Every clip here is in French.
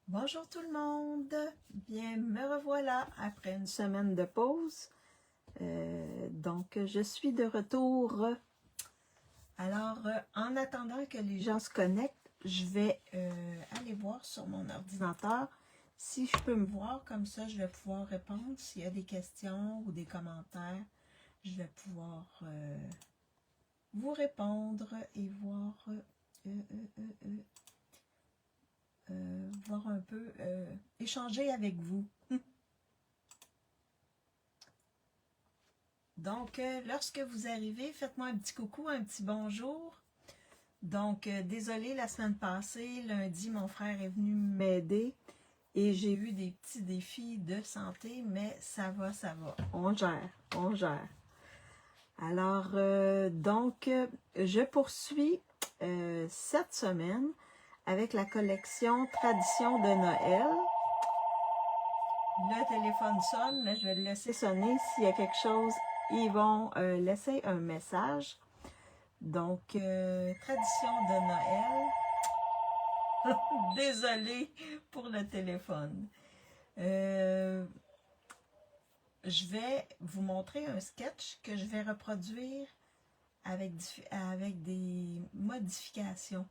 Bonjour tout le monde, bien me revoilà après une semaine de pause. Donc je suis de retour. Alors en attendant que les gens se connectent, je vais aller voir sur mon ordinateur si je peux me voir, comme ça je vais pouvoir répondre s'il y a des questions ou des commentaires. Je vais pouvoir vous répondre et voir voir un peu, échanger avec vous. Donc, lorsque vous arrivez, faites-moi un petit coucou, un petit bonjour. Donc, désolé, la semaine passée, lundi, mon frère est venu m'aider et j'ai eu des petits défis de santé, mais ça va, ça va. On gère, on gère. Alors, je poursuis cette semaine avec la collection Tradition de Noël. Le téléphone sonne, mais je vais le laisser sonner. S'il y a quelque chose, ils vont laisser un message. Donc, tradition de Noël. Désolée pour le téléphone. Je vais vous montrer un sketch que je vais reproduire avec des modifications.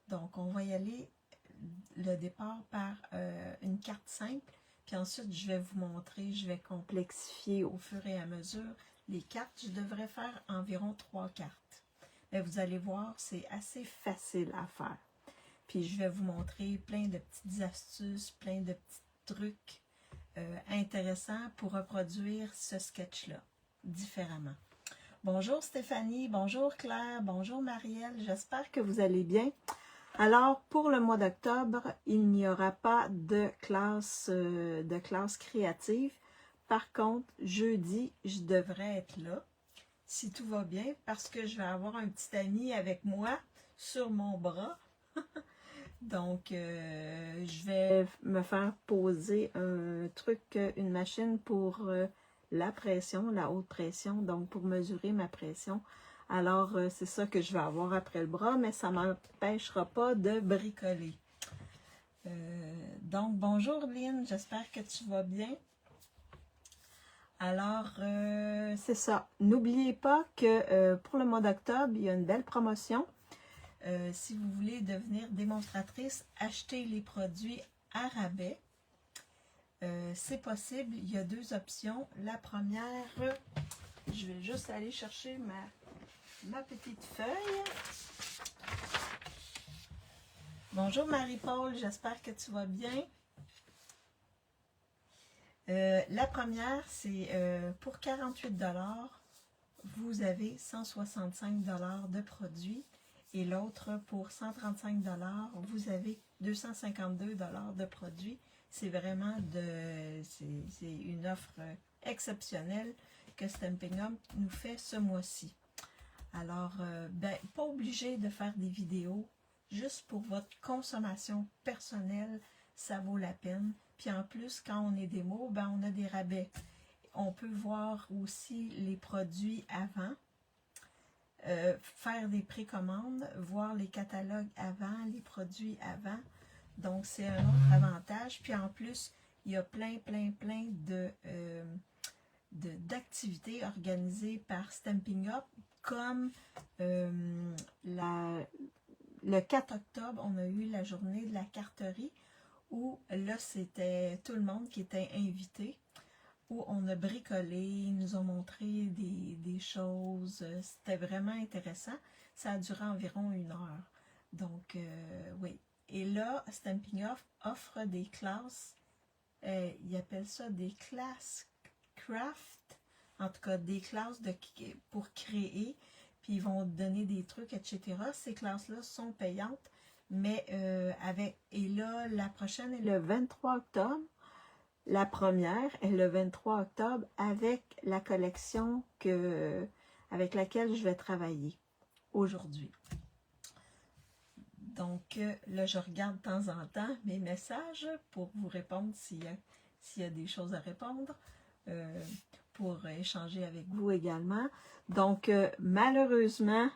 Donc, on va y aller le départ par une carte simple. Puis ensuite, je vais vous montrer, je vais complexifier au fur et à mesure les cartes. Je devrais faire environ 3 cartes. Mais vous allez voir, c'est assez facile à faire. Puis je vais vous montrer plein de petites astuces, plein de petits trucs intéressants pour reproduire ce sketch-là différemment. Bonjour Stéphanie, bonjour Claire, bonjour Marielle, j'espère que vous allez bien. Alors, pour le mois d'octobre, il n'y aura pas de classe créative. Par contre, jeudi, je devrais être là, si tout va bien, parce que je vais avoir un petit ami avec moi sur mon bras. Donc, je vais me faire poser un truc, une machine pour la pression, la haute pression, donc pour mesurer ma pression. Alors, c'est ça que je vais avoir après le bras, mais ça ne m'empêchera pas de bricoler. Donc, bonjour Lynn, j'espère que tu vas bien. Alors, c'est ça. N'oubliez pas que pour le mois d'octobre, il y a une belle promotion. Si vous voulez devenir démonstratrice, achetez les produits à rabais. C'est possible, il y a 2 options. La première, je vais juste aller chercher ma petite feuille. Bonjour Marie-Paul, j'espère que tu vas bien. La première, c'est pour 48 $, vous avez 165 $ de produits. Et l'autre, pour 135 $, vous avez 252 $ de produits. C'est vraiment c'est une offre exceptionnelle que Stampin' Up nous fait ce mois-ci. Alors, pas obligé de faire des vidéos, juste pour votre consommation personnelle, ça vaut la peine. Puis en plus, quand on est démo, on a des rabais. On peut voir aussi les produits avant, faire des précommandes, voir les catalogues avant, les produits avant. Donc, c'est un autre avantage. Puis en plus, il y a plein d'activités organisées par Stampin' Up, comme le 4 octobre, on a eu la journée de la carterie, où là, c'était tout le monde qui était invité, où on a bricolé, ils nous ont montré des choses, c'était vraiment intéressant. Ça a duré environ 1 heure. Donc, oui. Et là, Stampin' Up offre des classes, ils appellent ça des classes craft, en tout cas des classes pour créer, puis ils vont donner des trucs, etc. Ces classes-là sont payantes, mais et là, la prochaine est le 23 octobre. La première est le 23 octobre avec la collection avec laquelle je vais travailler aujourd'hui. Donc, là, je regarde de temps en temps mes messages pour vous répondre s'il y a des choses à répondre, pour échanger avec vous également. Donc, malheureusement,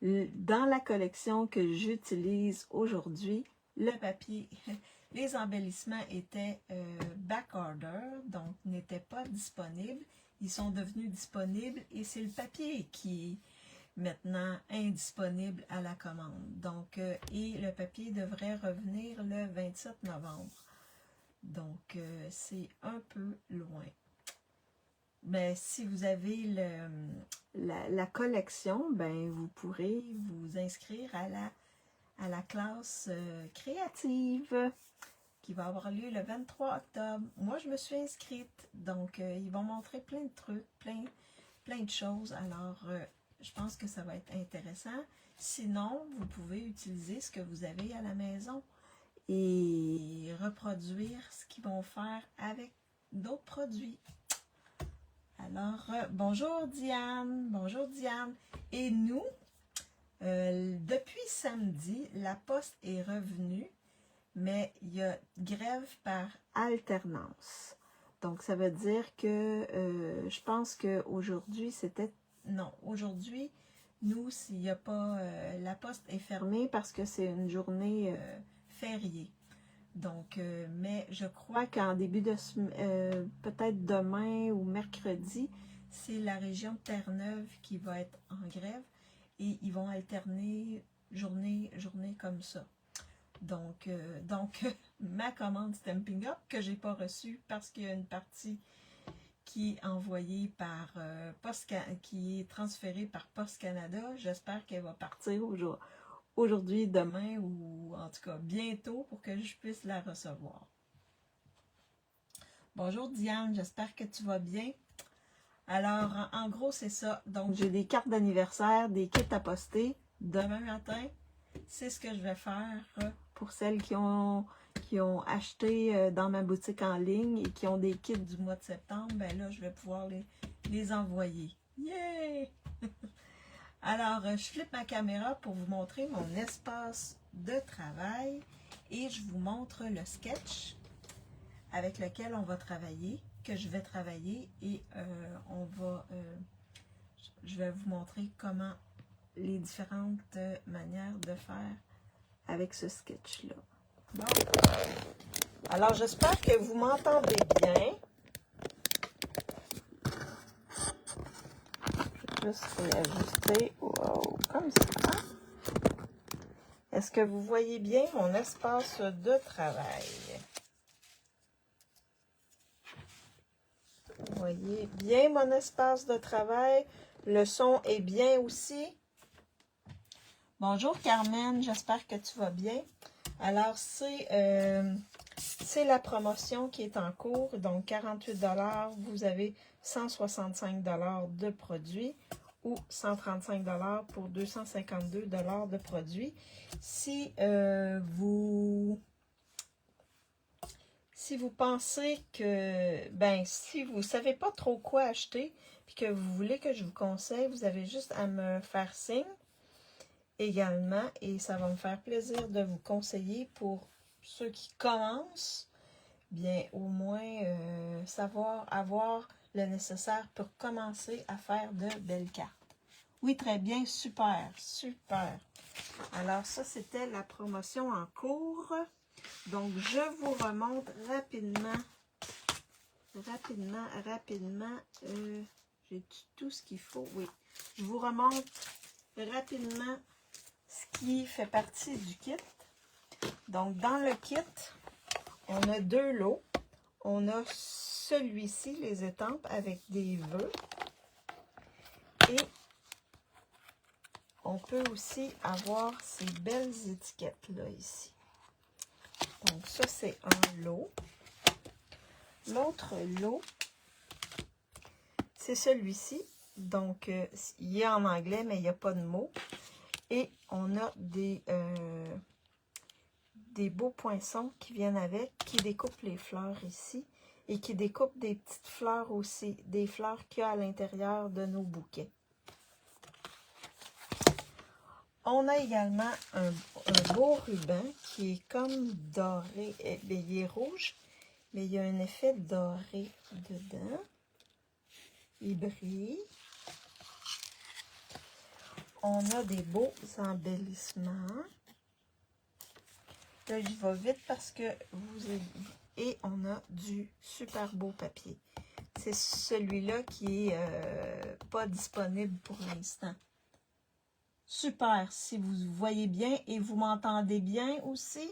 dans la collection que j'utilise aujourd'hui, le papier, les embellissements étaient backorder, donc n'étaient pas disponibles. Ils sont devenus disponibles et c'est le papier qui est maintenant indisponible à la commande. Donc, et le papier devrait revenir le 27 novembre. Donc, c'est un peu loin. Mais si vous avez la collection, ben, vous pourrez vous inscrire à la classe créative qui va avoir lieu le 23 octobre. Moi, je me suis inscrite. Donc, ils vont montrer plein de trucs, plein de choses. Alors, je pense que ça va être intéressant. Sinon, vous pouvez utiliser ce que vous avez à la maison et reproduire ce qu'ils vont faire avec d'autres produits. Alors, bonjour Diane, bonjour Diane. Et nous, depuis samedi, la poste est revenue, mais il y a grève par alternance. Donc, ça veut dire que je pense qu'aujourd'hui, c'était... Non, aujourd'hui, nous, s'il n'y a pas... la poste est fermée parce que c'est une journée fériée. Donc, mais je crois qu'en début de semaine, peut-être demain ou mercredi, c'est la région de Terre-Neuve qui va être en grève et ils vont alterner journée comme ça. Donc ma commande Stampin' Up que j'ai pas reçue parce qu'il y a une partie qui est envoyée par qui est transférée par Poste Canada. J'espère qu'elle va partir aujourd'hui, demain ou en tout cas bientôt pour que je puisse la recevoir. Bonjour Diane, j'espère que tu vas bien. Alors, en gros, c'est ça. Donc, j'ai des cartes d'anniversaire, des kits à poster. Demain matin, c'est ce que je vais faire pour celles qui ont acheté dans ma boutique en ligne et qui ont des kits du mois de septembre. Ben là, je vais pouvoir les envoyer. Yeah! Alors, je flippe ma caméra pour vous montrer mon espace de travail et je vous montre le sketch avec lequel on va travailler, que je vais travailler et je vais vous montrer comment les différentes manières de faire avec ce sketch-là. Bon. Alors, j'espère que vous m'entendez bien. Je vais juste réajuster. Wow, comme ça. Est-ce que vous voyez bien mon espace de travail? Vous voyez bien mon espace de travail. Le son est bien aussi. Bonjour Carmen, j'espère que tu vas bien. Alors, c'est la promotion qui est en cours. Donc, 48 $, vous avez 165 $ de produits ou 135 $ pour 252 $ de produits. Si vous pensez que, ben, si vous ne savez pas trop quoi acheter, puis que vous voulez que je vous conseille, vous avez juste à me faire signe également, et ça va me faire plaisir de vous conseiller pour ceux qui commencent, bien, au moins avoir le nécessaire pour commencer à faire de belles cartes. Oui, très bien, super, super. Alors, ça, c'était la promotion en cours. Donc, je vous remonte rapidement. J'ai tout ce qu'il faut. Oui, je vous remonte rapidement ce qui fait partie du kit. Donc, dans le kit, on a 2 lots. On a celui-ci, les estampes avec des vœux. Et on peut aussi avoir ces belles étiquettes-là ici. Donc, ça, c'est un lot. L'autre lot, c'est celui-ci. Donc, il est en anglais, mais il n'y a pas de mots. Et on a des beaux poinçons qui viennent avec, qui découpent les fleurs ici. Et qui découpent des petites fleurs aussi, des fleurs qu'il y a à l'intérieur de nos bouquets. On a également un beau ruban qui est comme doré. Il est rouge, mais il y a un effet doré dedans. Il brille. On a des beaux embellissements. Là, j'y vais vite parce que vous avez... Et on a du super beau papier. C'est celui-là qui est pas disponible pour l'instant. Super, si vous voyez bien et vous m'entendez bien aussi,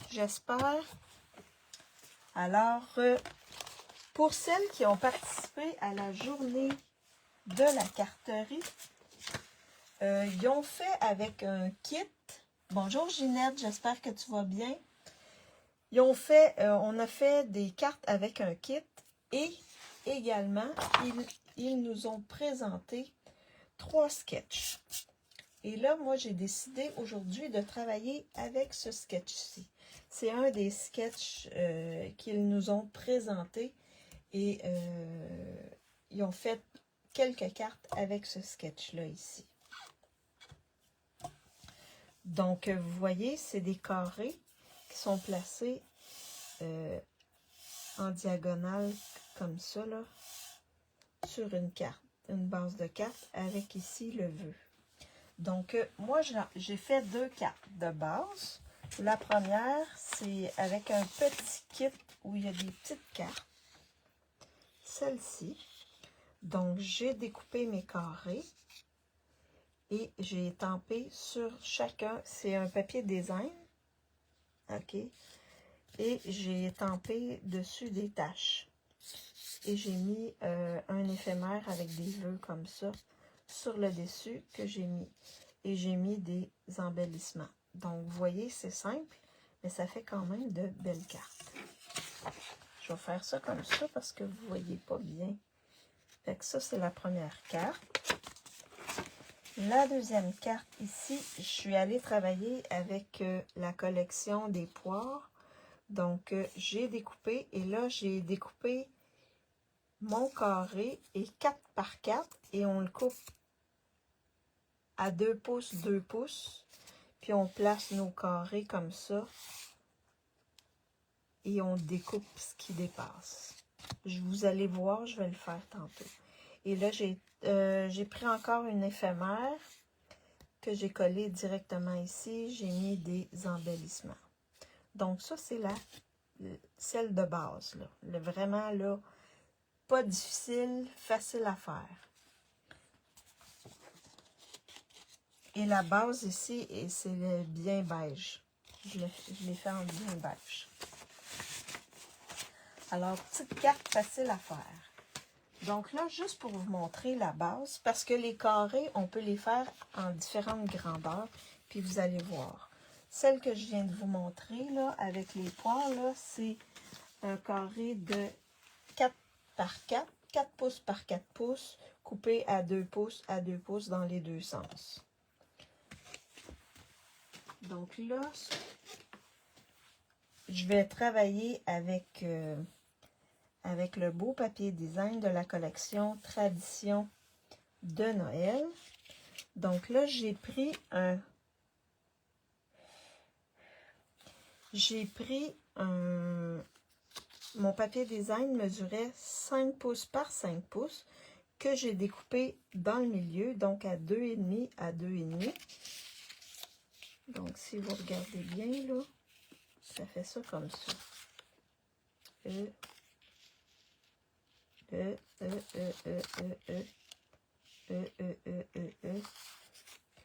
j'espère. Alors, pour celles qui ont participé à la journée de la carterie, ils ont fait avec un kit. Bonjour Ginette, j'espère que tu vas bien. Ils ont fait, on a fait des cartes avec un kit et également, ils nous ont présenté 3 sketchs. Et là, moi, j'ai décidé aujourd'hui de travailler avec ce sketch-ci. C'est un des sketchs qu'ils nous ont présentés et ils ont fait quelques cartes avec ce sketch-là ici. Donc, vous voyez, c'est des carrés qui sont placés en diagonale comme ça, là, sur une carte, une base de carte avec ici le vœu. Donc, moi, j'ai fait 2 cartes de base. La première, c'est avec un petit kit où il y a des petites cartes. Celle-ci. Donc, j'ai découpé mes carrés et j'ai étampé sur chacun. C'est un papier design. OK. Et j'ai étampé dessus des taches. Et j'ai mis un éphémère avec des vœux comme ça sur le dessus que j'ai mis. Et j'ai mis des embellissements. Donc, vous voyez, c'est simple, mais ça fait quand même de belles cartes. Je vais faire ça comme ça parce que vous ne voyez pas bien. Fait que ça, c'est la première carte. La deuxième carte ici, je suis allée travailler avec la collection des poires. Donc, j'ai découpé et là, j'ai découpé mon carré et 4 par 4 et on le coupe à 2 pouces, 2 pouces. Puis on place nos carrés comme ça et on découpe ce qui dépasse. Vous allez voir, je vais le faire tantôt. Et là, j'ai pris encore une éphémère que j'ai collée directement ici. J'ai mis des embellissements. Donc ça, c'est celle de base. Là. Vraiment, là, pas difficile, facile à faire. Et la base ici, c'est bien beige. Je l'ai fait en bien beige. Alors, petite carte facile à faire. Donc là, juste pour vous montrer la base, parce que les carrés, on peut les faire en différentes grandeurs, puis vous allez voir. Celle que je viens de vous montrer, là, avec les poires, là, c'est un carré de 4 par 4, 4 pouces par 4 pouces, coupé à 2 pouces dans les deux sens. Donc là, je vais travailler avec le beau papier design de la collection Tradition de Noël. Donc là, j'ai pris mon papier design mesurait 5 pouces par 5 pouces que j'ai découpé dans le milieu, donc à 2,5 à 2,5. Donc, si vous regardez bien, là, ça fait ça comme ça.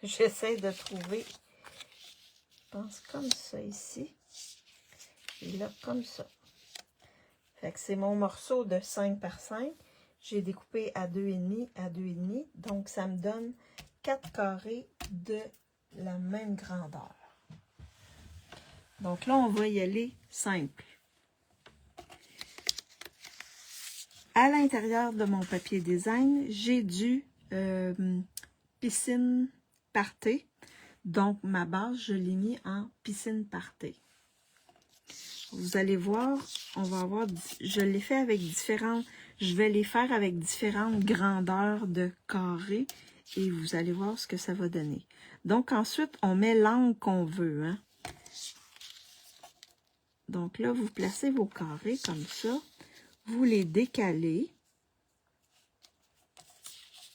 J'essaie de trouver, je pense comme ça ici. Et là, comme ça. Fait que c'est mon morceau de 5 par 5. J'ai découpé à 2,5 à 2,5. Donc, ça me donne 4 carrés de la même grandeur. Donc là, on va y aller simple. À l'intérieur de mon papier design, j'ai du piscine party. Donc, ma base, je l'ai mis en piscine party. Vous allez voir, on va avoir, je l'ai fait avec je vais les faire avec différentes grandeurs de carrés et vous allez voir ce que ça va donner. Donc, ensuite, on met l'angle qu'on veut, hein. Donc là, vous placez vos carrés comme ça. Vous les décalez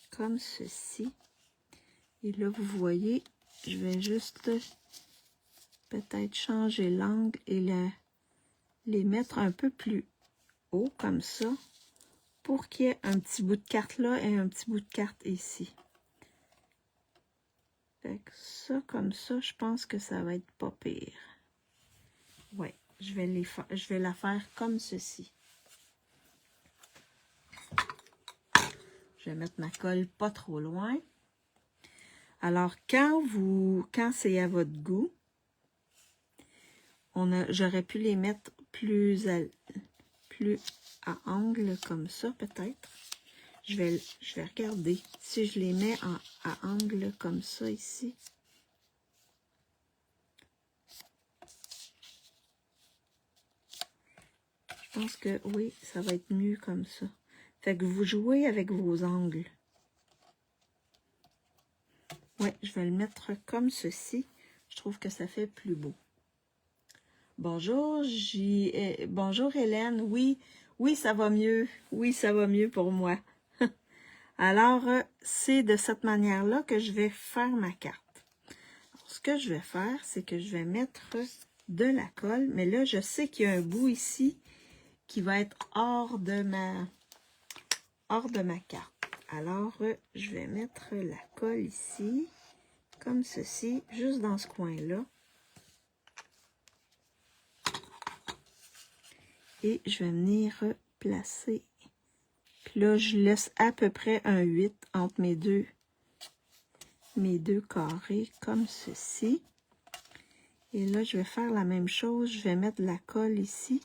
comme ceci. Et là, vous voyez, je vais juste peut-être changer l'angle et les mettre un peu plus haut, comme ça, pour qu'il y ait un petit bout de carte là et un petit bout de carte ici. Fait que ça, comme ça, je pense que ça va être pas pire. Ouais, je vais la faire comme ceci. Je vais mettre ma colle pas trop loin. Alors, quand c'est à votre goût, j'aurais pu les mettre plus à angle comme ça, peut-être. Je vais regarder si je les mets à angle comme ça ici. Je pense que oui, ça va être mieux comme ça. Fait que vous jouez avec vos angles. Oui, je vais le mettre comme ceci. Je trouve que ça fait plus beau. Bonjour, bonjour Hélène. Oui, ça va mieux. Oui, ça va mieux pour moi. Alors, c'est de cette manière-là que je vais faire ma carte. Alors, ce que je vais faire, c'est que je vais mettre de la colle. Mais là, je sais qu'il y a un bout ici qui va être hors de ma carte. Alors, je vais mettre la colle ici, comme ceci, juste dans ce coin-là. Et je vais venir placer. Puis là, je laisse à peu près un 8 entre mes deux carrés, comme ceci. Et là, je vais faire la même chose. Je vais mettre de la colle ici,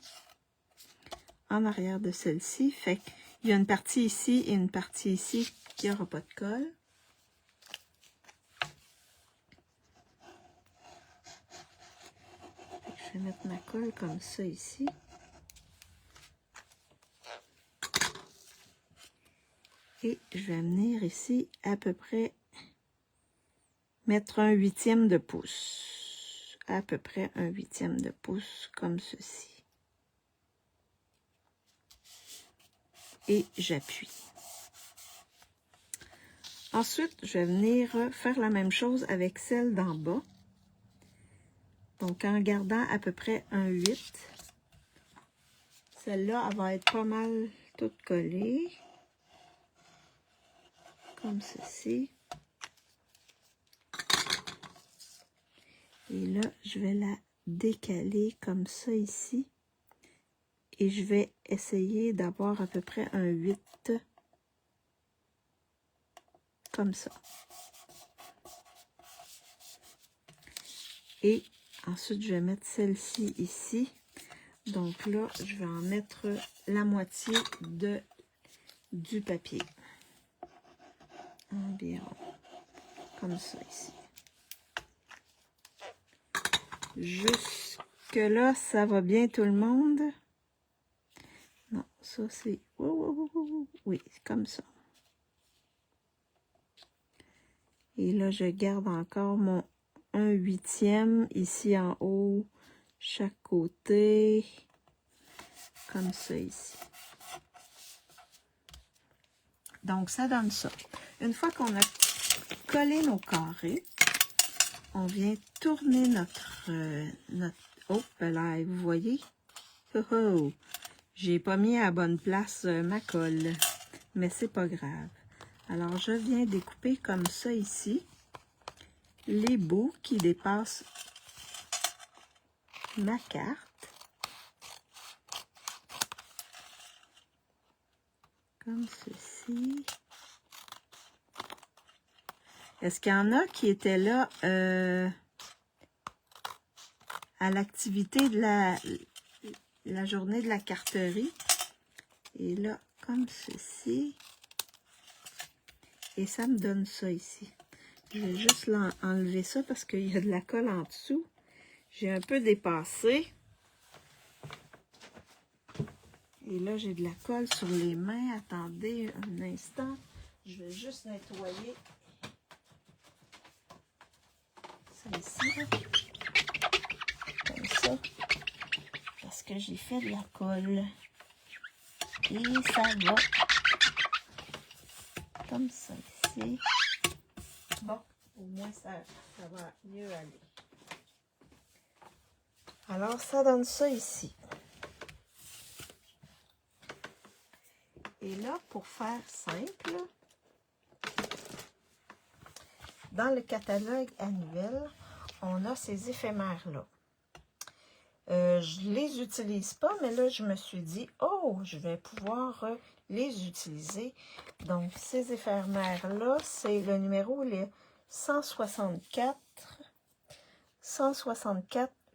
en arrière de celle-ci. Fait qu'il y a une partie ici et une partie ici qui n'aura pas de colle. Je vais mettre ma colle comme ça ici. Et je vais venir ici à peu près mettre un 1/8 de pouce. À peu près un 1/8 de pouce comme ceci. Et j'appuie. Ensuite, je vais venir faire la même chose avec celle d'en bas. Donc, en gardant à peu près un 8. Celle-là, elle va être pas mal toute collée. Comme ceci. Et là, je vais la décaler comme ça ici. Et je vais essayer d'avoir à peu près un 8 comme ça. Et ensuite, je vais mettre celle-ci ici. Donc là, je vais en mettre la moitié du papier. Environ. Comme ça ici. Jusque là, ça va bien tout le monde? Non, ça c'est... Oui, comme ça. Et là, je garde encore mon 1/8 ici en haut, chaque côté, comme ça ici. Donc, ça donne ça. Une fois qu'on a collé nos carrés, on vient tourner notre oh, là, vous voyez? Oh, oh. J'ai pas mis à la bonne place ma colle, mais c'est pas grave. Alors, je viens découper comme ça ici, les bouts qui dépassent ma carte. Comme ceci. Est-ce qu'il y en a qui étaient là à l'activité de la journée de la carterie? Et là, comme ceci. Et ça me donne ça ici. Je vais juste enlever ça parce qu'il y a de la colle en dessous. J'ai un peu dépassé. Et là, j'ai de la colle sur les mains. Attendez un instant. Je vais juste nettoyer ça ici. Là. Comme ça. Parce que j'ai fait de la colle. Et ça va. Comme ça ici. Bon, au moins ça va mieux aller. Alors, ça donne ça ici. Et là, pour faire simple, dans le catalogue annuel, on a ces éphémères-là. Je ne les utilise pas, mais là, je me suis dit, oh, je vais pouvoir les utiliser. Donc, ces éphémères-là, c'est le numéro, il est 164,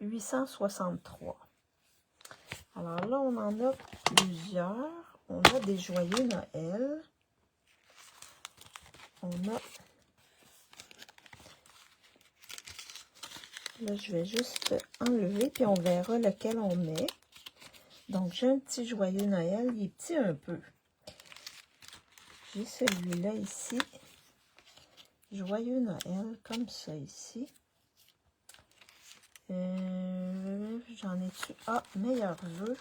863. Alors là, on en a plusieurs. On a des joyeux Noël. On a... Là, je vais juste enlever, puis on verra lequel on met. Donc, j'ai un petit joyeux Noël. Il est petit un peu. J'ai celui-là ici. Joyeux Noël, comme ça ici. J'en ai-tu? Ah, meilleur vœu.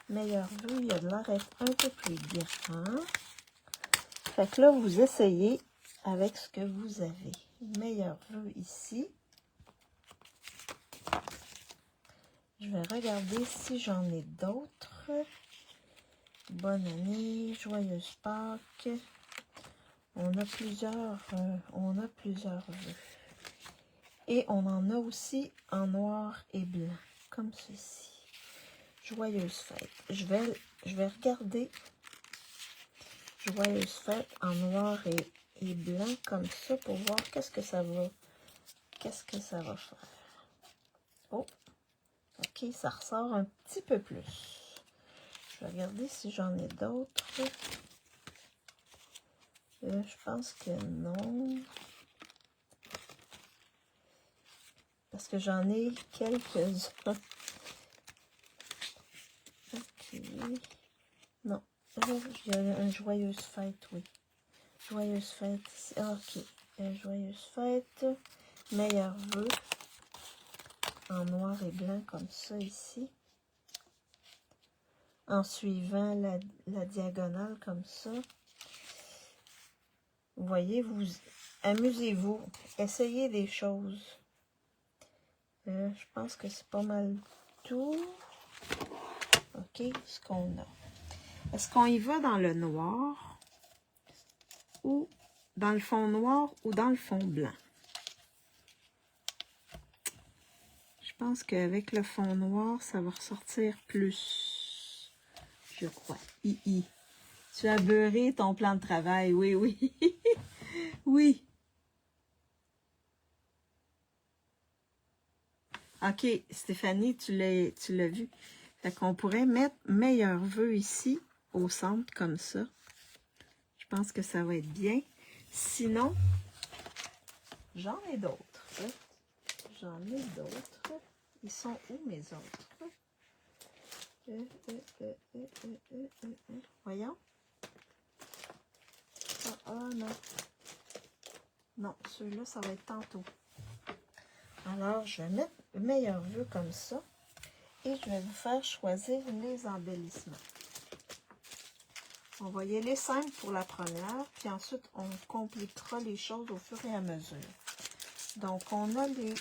Meilleur vœu, il y a de l'air être un peu plus grand. Fait que là, vous essayez avec ce que vous avez. Meilleur vœu ici. Je vais regarder si j'en ai d'autres. Bonne année, joyeuse Pâques. On a plusieurs vœux. Et on en a aussi en noir et blanc, comme ceci. Joyeuse fête. Je vais regarder joyeuse fête en noir et blanc comme ça pour voir qu'est-ce que ça va faire. Oh, ok, ça ressort un petit peu plus. Je vais regarder si j'en ai d'autres. Je pense que non. Parce que j'en ai quelques-uns. Ok. Non. Là, il y a un joyeuse fête, oui. Joyeuse fête ici. Ok. Joyeuse fête. Meilleur vœu. En noir et blanc comme ça ici. En suivant la diagonale comme ça. Vous voyez, vous amusez-vous. Essayez des choses. Je pense que c'est pas mal tout. OK, ce qu'on a. Est-ce qu'on y va dans le noir ou dans le fond noir ou dans le fond blanc? Je pense qu'avec le fond noir, ça va ressortir plus, je crois. Tu as beurré ton plan de travail, oui, oui. Oui. OK, Stéphanie, tu l'as vu. Fait qu'on pourrait mettre meilleur vœu ici, au centre, comme ça. Je pense que ça va être bien. Sinon, j'en ai d'autres. J'en ai d'autres. Ils sont où, mes autres? Voyons. Ah, non. Non, ceux-là, ça va être tantôt. Alors, je vais mettre meilleur vœu comme ça. Et je vais vous faire choisir les embellissements. On va y aller simple pour la première, puis ensuite on compliquera les choses au fur et à mesure. Donc on a les...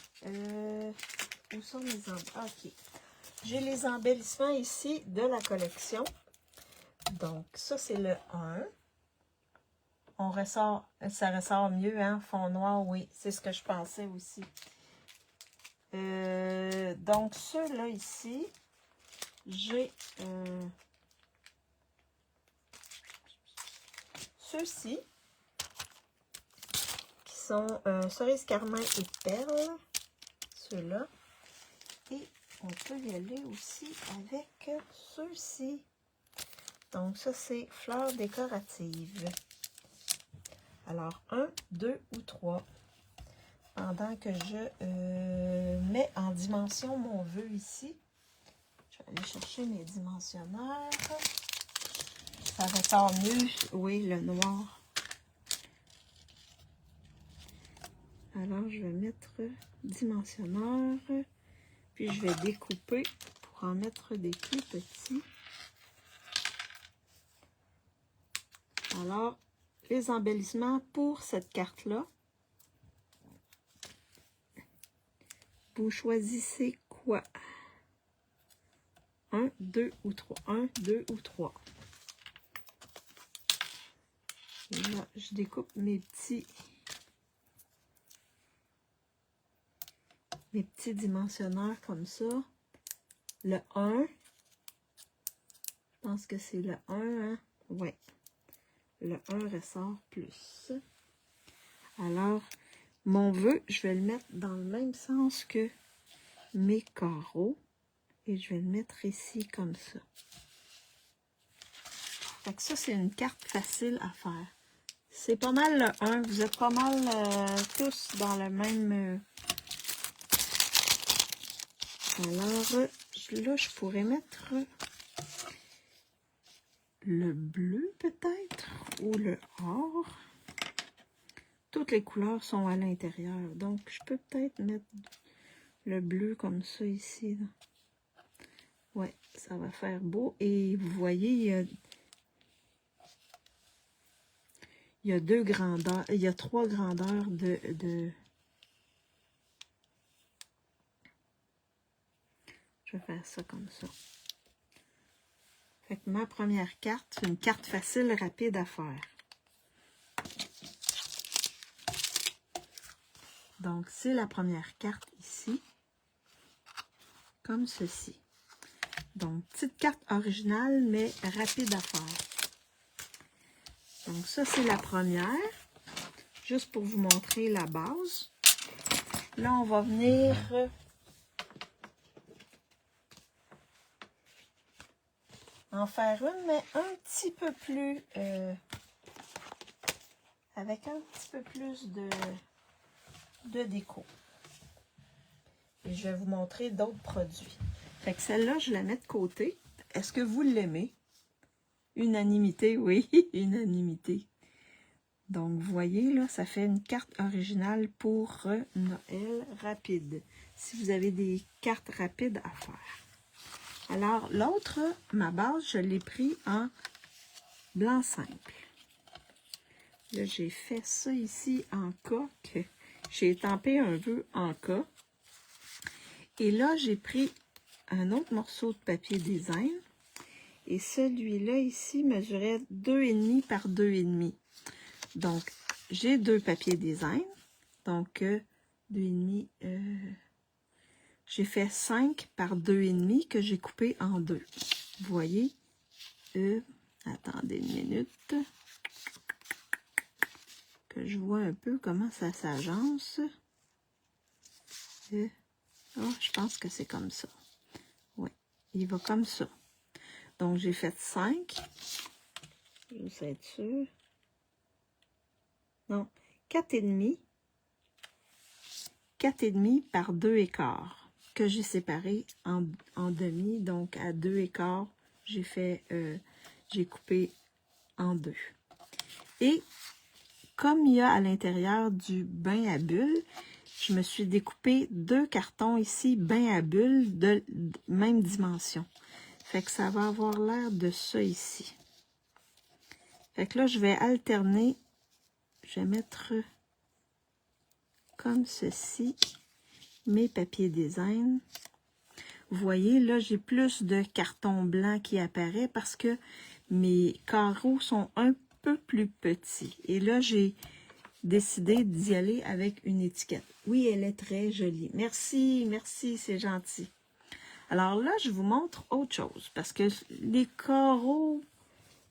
où sont les embellissements? Ok. J'ai les embellissements ici de la collection. Donc ça c'est le 1. On ressort, ça ressort mieux, hein? Fond noir, oui, c'est ce que je pensais aussi. Donc ceux-là ici, j'ai... ceux-ci, qui sont cerise carmin et perles, ceux-là. Et on peut y aller aussi avec ceux-ci. Donc ça, c'est fleurs décoratives. Alors, 1, 2 ou 3. Pendant que je mets en dimension mon vœu ici, je vais aller chercher mes dimensionnaires. Ça ressort mieux, oui, le noir. Alors, je vais mettre dimensionneur, puis je vais découper pour en mettre des plus petits. Alors, les embellissements pour cette carte-là, vous choisissez quoi? 1, 2 ou 3. 1, 2 ou 3. Et là, je découpe mes petits dimensionneurs comme ça. Le 1, je pense que c'est le 1, hein? Oui. Le 1 ressort plus. Alors, mon vœu, je vais le mettre dans le même sens que mes carreaux. Et je vais le mettre ici comme ça. Fait que ça, c'est une carte facile à faire. C'est pas mal le 1. Vous êtes pas mal tous dans le même... Alors, là, je pourrais mettre le bleu peut-être ou le or. Toutes les couleurs sont à l'intérieur. Donc, je peux peut-être mettre le bleu comme ça ici. Là. Ouais, ça va faire beau. Et vous voyez, il y a deux grandeurs, il y a 3 grandeurs de... Je vais faire ça comme ça. Fait que ma première carte, c'est une carte facile, rapide à faire. Donc, c'est la première carte ici, comme ceci. Donc, petite carte originale, mais rapide à faire. Donc, ça, c'est la première. Juste pour vous montrer la base. Là, on va venir en faire une, mais un petit peu plus... avec un petit peu plus de déco. Et je vais vous montrer d'autres produits. Fait que celle-là, je la mets de côté. Est-ce que vous l'aimez? Unanimité, oui, unanimité. Donc, vous voyez, là, ça fait une carte originale pour Noël rapide. Si vous avez des cartes rapides à faire. Alors, l'autre, ma base, je l'ai pris en blanc simple. Là, j'ai fait ça ici en cas. J'ai estampé un vœu en cas. Et là, j'ai pris un autre morceau de papier design. Et celui-là ici mesurait 2,5 par 2,5. Donc, j'ai 2 papiers design. Donc, 2,5. J'ai fait 5 par 2,5 que j'ai coupé en 2. Vous voyez? Attendez une minute. Que je vois un peu comment ça s'agence. Oh, je pense que c'est comme ça. Oui, il va comme ça. Donc, j'ai fait 5. Juste être sûr. Non, 4,5. 4,5 par 2,25 que j'ai séparé en demi. Donc, à 2,25, j'ai coupé en 2. Et comme il y a à l'intérieur du bain à bulles, je me suis découpé 2 cartons ici, bain à bulles de même dimension. Fait que ça va avoir l'air de ça ici. Fait que là, je vais alterner. Je vais mettre comme ceci mes papiers design. Vous voyez, là, j'ai plus de carton blanc qui apparaît parce que mes carreaux sont un peu plus petits. Et là, j'ai décidé d'y aller avec une étiquette. Oui, elle est très jolie. Merci, merci, c'est gentil. Alors là, je vous montre autre chose parce que les carreaux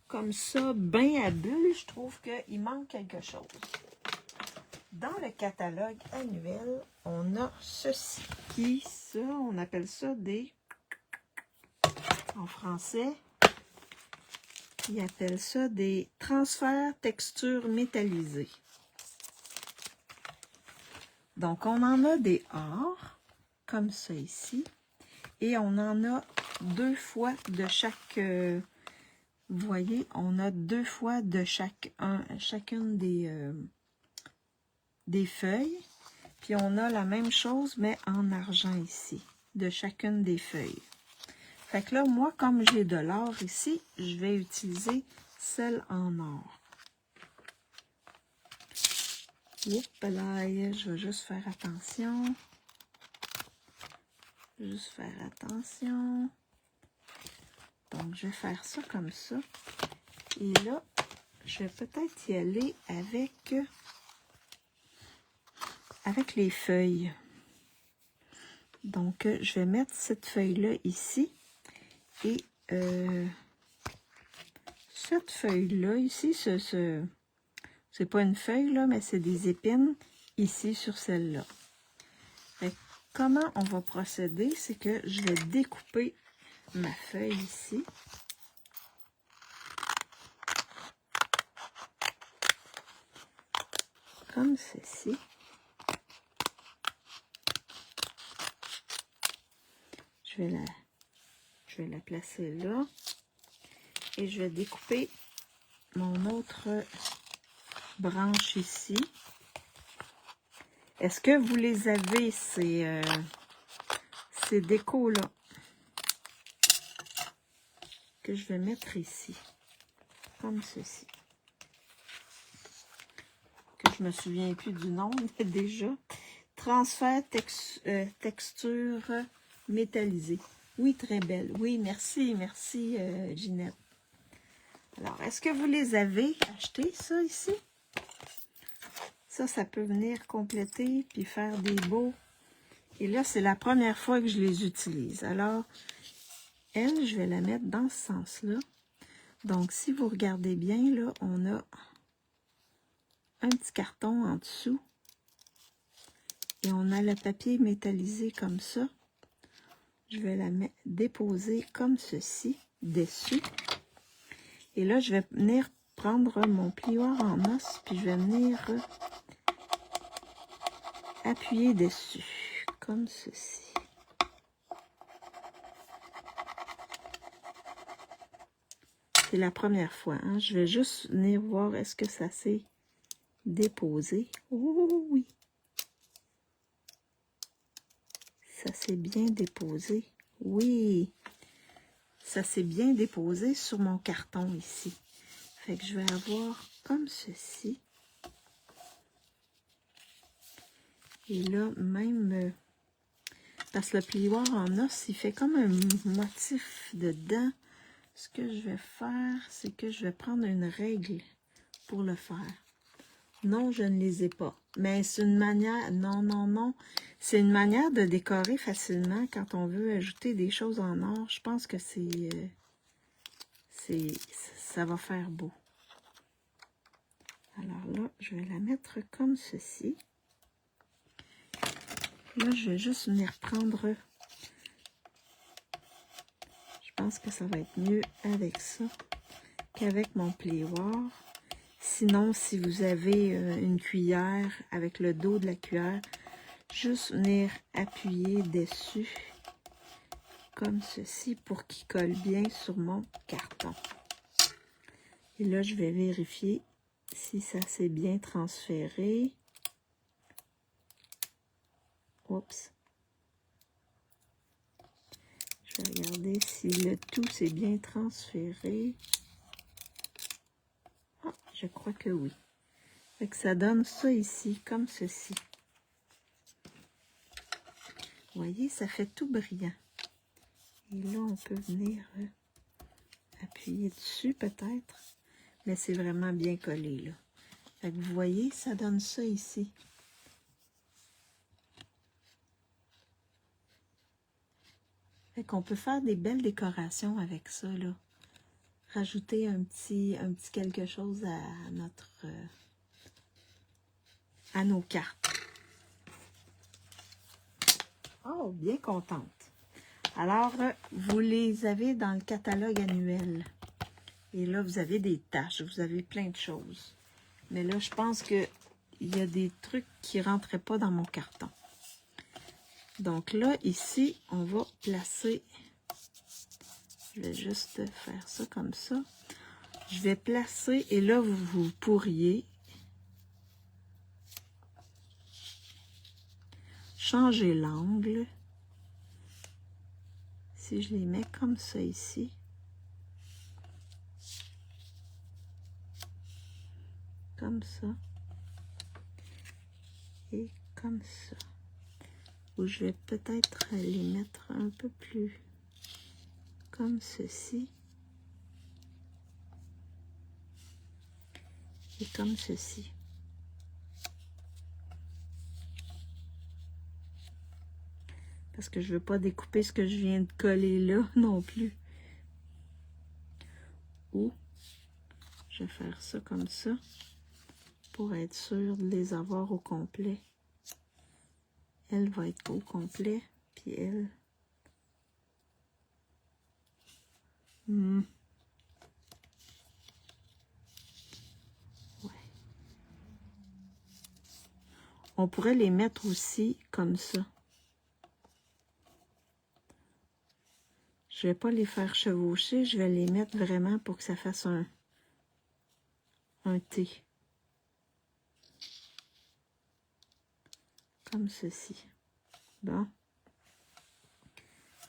comme ça, bain à bulles, je trouve qu'il manque quelque chose. Dans le catalogue annuel, on a ceci. On appelle ça des... En français, ils appellent ça des transferts textures métallisées. Donc, on en a des ors, comme ça ici. Et on en a 2 fois de chaque... vous voyez, on a 2 fois de chacune des feuilles. Puis on a la même chose, mais en argent ici, de chacune des feuilles. Fait que là, moi, comme j'ai de l'or ici, je vais utiliser celle en or. Oups là, je vais juste faire attention. Juste faire attention. Donc, je vais faire ça comme ça. Et là, je vais peut-être y aller avec les feuilles. Donc, je vais mettre cette feuille-là ici. Et cette feuille-là, ici, c'est pas une feuille, là, mais c'est des épines ici sur celle-là. Comment on va procéder? C'est que je vais découper ma feuille ici. Comme ceci. Je vais la placer là. Et je vais découper mon autre branche ici. Est-ce que vous les avez, ces décos-là? Que je vais mettre ici. Comme ceci. Que je me souviens plus du nom déjà. Transfert texture métallisée. Oui, très belle. Oui, merci Ginette. Alors, est-ce que vous les avez achetés, ça, ici? Ça peut venir compléter, puis faire des beaux. Et là, c'est la première fois que je les utilise. Alors, elle, je vais la mettre dans ce sens-là. Donc, si vous regardez bien, là, on a un petit carton en dessous. Et on a le papier métallisé comme ça. Je vais la déposer comme ceci, dessus. Et là, je vais venir prendre mon plioir en os, puis je vais venir appuyer dessus, comme ceci. C'est la première fois, hein? Je vais juste venir voir est-ce que ça s'est déposé. Oh oui! Ça s'est bien déposé. Oui! Ça s'est bien déposé sur mon carton ici. Fait que je vais avoir comme ceci. Et là, même, parce que le plioir en os, il fait comme un motif dedans. Ce que je vais faire, c'est que je vais prendre une règle pour le faire. Non, je ne les ai pas. Mais c'est une manière, non. C'est une manière de décorer facilement quand on veut ajouter des choses en or. Je pense que ça va faire beau. Alors là, je vais la mettre comme ceci. Là, je vais juste venir prendre. Je pense que ça va être mieux avec ça qu'avec mon plioir. Sinon, si vous avez une cuillère avec le dos de la cuillère, juste venir appuyer dessus comme ceci pour qu'il colle bien sur mon carton. Et là, je vais vérifier si ça s'est bien transféré. Oups. Je vais regarder si le tout s'est bien transféré. Ah, je crois que oui. Fait que ça donne ça ici, comme ceci. Vous voyez, ça fait tout brillant. Et là, on peut venir appuyer dessus peut-être. Mais c'est vraiment bien collé, là. Fait que vous voyez, ça donne ça ici. Fait qu'on peut faire des belles décorations avec ça, là. Rajouter un petit quelque chose à notre à nos cartes. Oh, bien contente. Alors, vous les avez dans le catalogue annuel. Et là, vous avez des tâches, vous avez plein de choses. Mais là, je pense qu'il y a des trucs qui ne rentraient pas dans mon carton. Donc là, ici, on va placer... Je vais juste faire ça comme ça. Je vais placer, et là, vous pourriez changer l'angle. Si je les mets comme ça ici. Comme ça. Et comme ça. Je vais peut-être les mettre un peu plus comme ceci. Et comme ceci. Parce que je ne veux pas découper ce que je viens de coller là non plus. Ou je vais faire ça comme ça pour être sûr de les avoir au complet. Elle va être au complet, puis elle... Ouais. On pourrait les mettre aussi comme ça. Je vais pas les faire chevaucher, je vais les mettre vraiment pour que ça fasse un T. Comme ceci. Bon.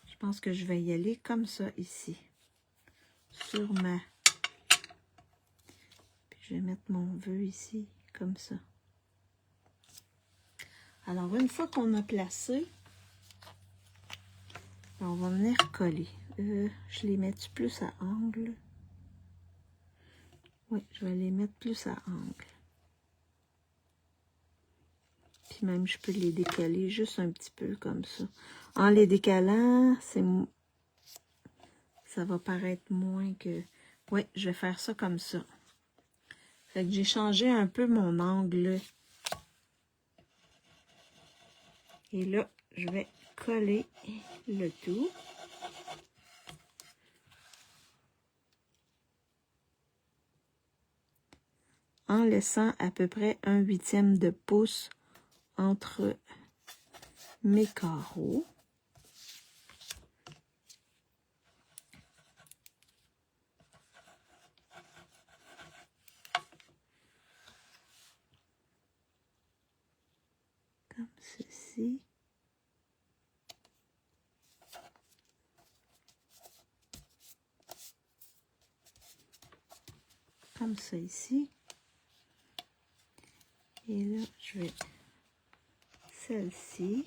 Je pense que je vais y aller comme ça ici. Sur ma... Puis je vais mettre mon vœu ici, comme ça. Alors, une fois qu'on a placé, on va venir coller. Je les mets plus à angle. Oui, je vais les mettre plus à angle. Puis même, je peux les décaler juste un petit peu comme ça. En les décalant, ça va paraître moins que... Oui, je vais faire ça comme ça. Fait que j'ai changé un peu mon angle. Et là, je vais coller le tout. En laissant à peu près 1/8 de pouce entre mes carreaux. Comme ceci. Comme ça ici. Et là, je vais celle-ci.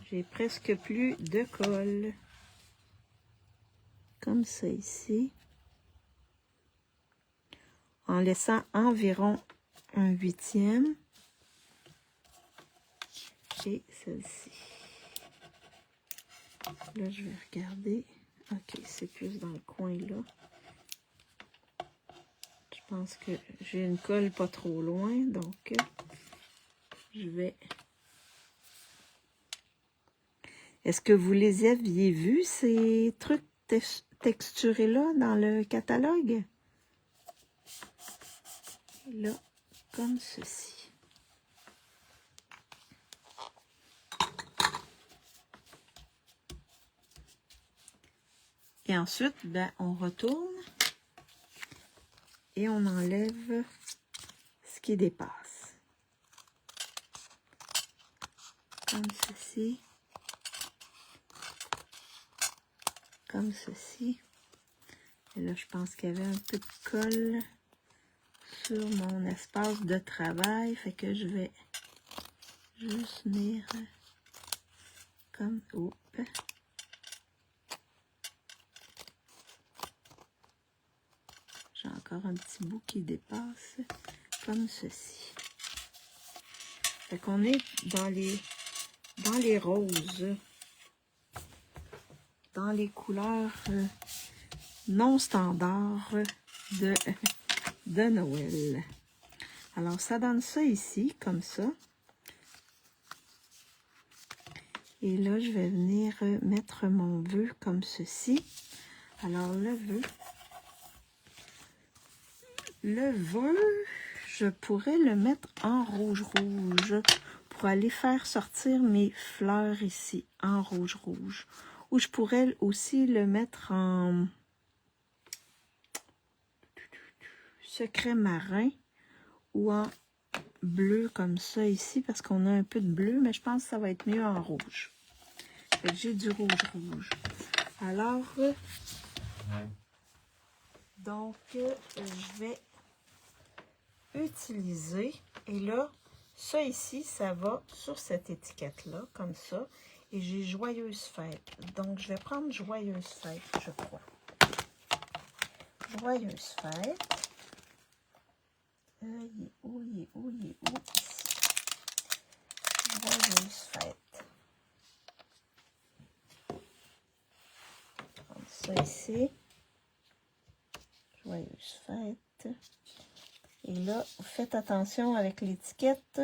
J'ai presque plus de colle. Comme ça ici. En laissant environ 1/8. Et celle-ci. Là, je vais regarder. Ok, c'est plus dans le coin là. Je pense que j'ai une colle pas trop loin, donc je vais... Est-ce que vous les aviez vus, ces trucs texturés-là, dans le catalogue? Là, comme ceci. Et ensuite, ben, on retourne et on enlève ce qui dépasse. Comme ceci. Comme ceci. Et là, je pense qu'il y avait un peu de colle sur mon espace de travail. Fait que je vais juste venir comme... Oups. J'ai encore un petit bout qui dépasse, comme ceci. Fait qu'on est dans les roses, dans les couleurs non standards de Noël. Alors, ça donne ça ici, comme ça. Et là, je vais venir mettre mon vœu comme ceci. Alors, le vœu, je pourrais le mettre en rouge-rouge pour aller faire sortir mes fleurs ici, en rouge-rouge. Ou je pourrais aussi le mettre en secret marin ou en bleu comme ça ici, parce qu'on a un peu de bleu, mais je pense que ça va être mieux en rouge. J'ai du rouge-rouge. Alors, donc, je vais utiliser, et là, ça ici, ça va sur cette étiquette-là, comme ça, et j'ai Joyeuse Fête. Donc, je vais prendre Joyeuse Fête, je crois. Joyeuse Fête. il est où, il est où, il est où? Ici. Joyeuse fête. Comme ça ici. Joyeuse fête. Et là, faites attention avec l'étiquette.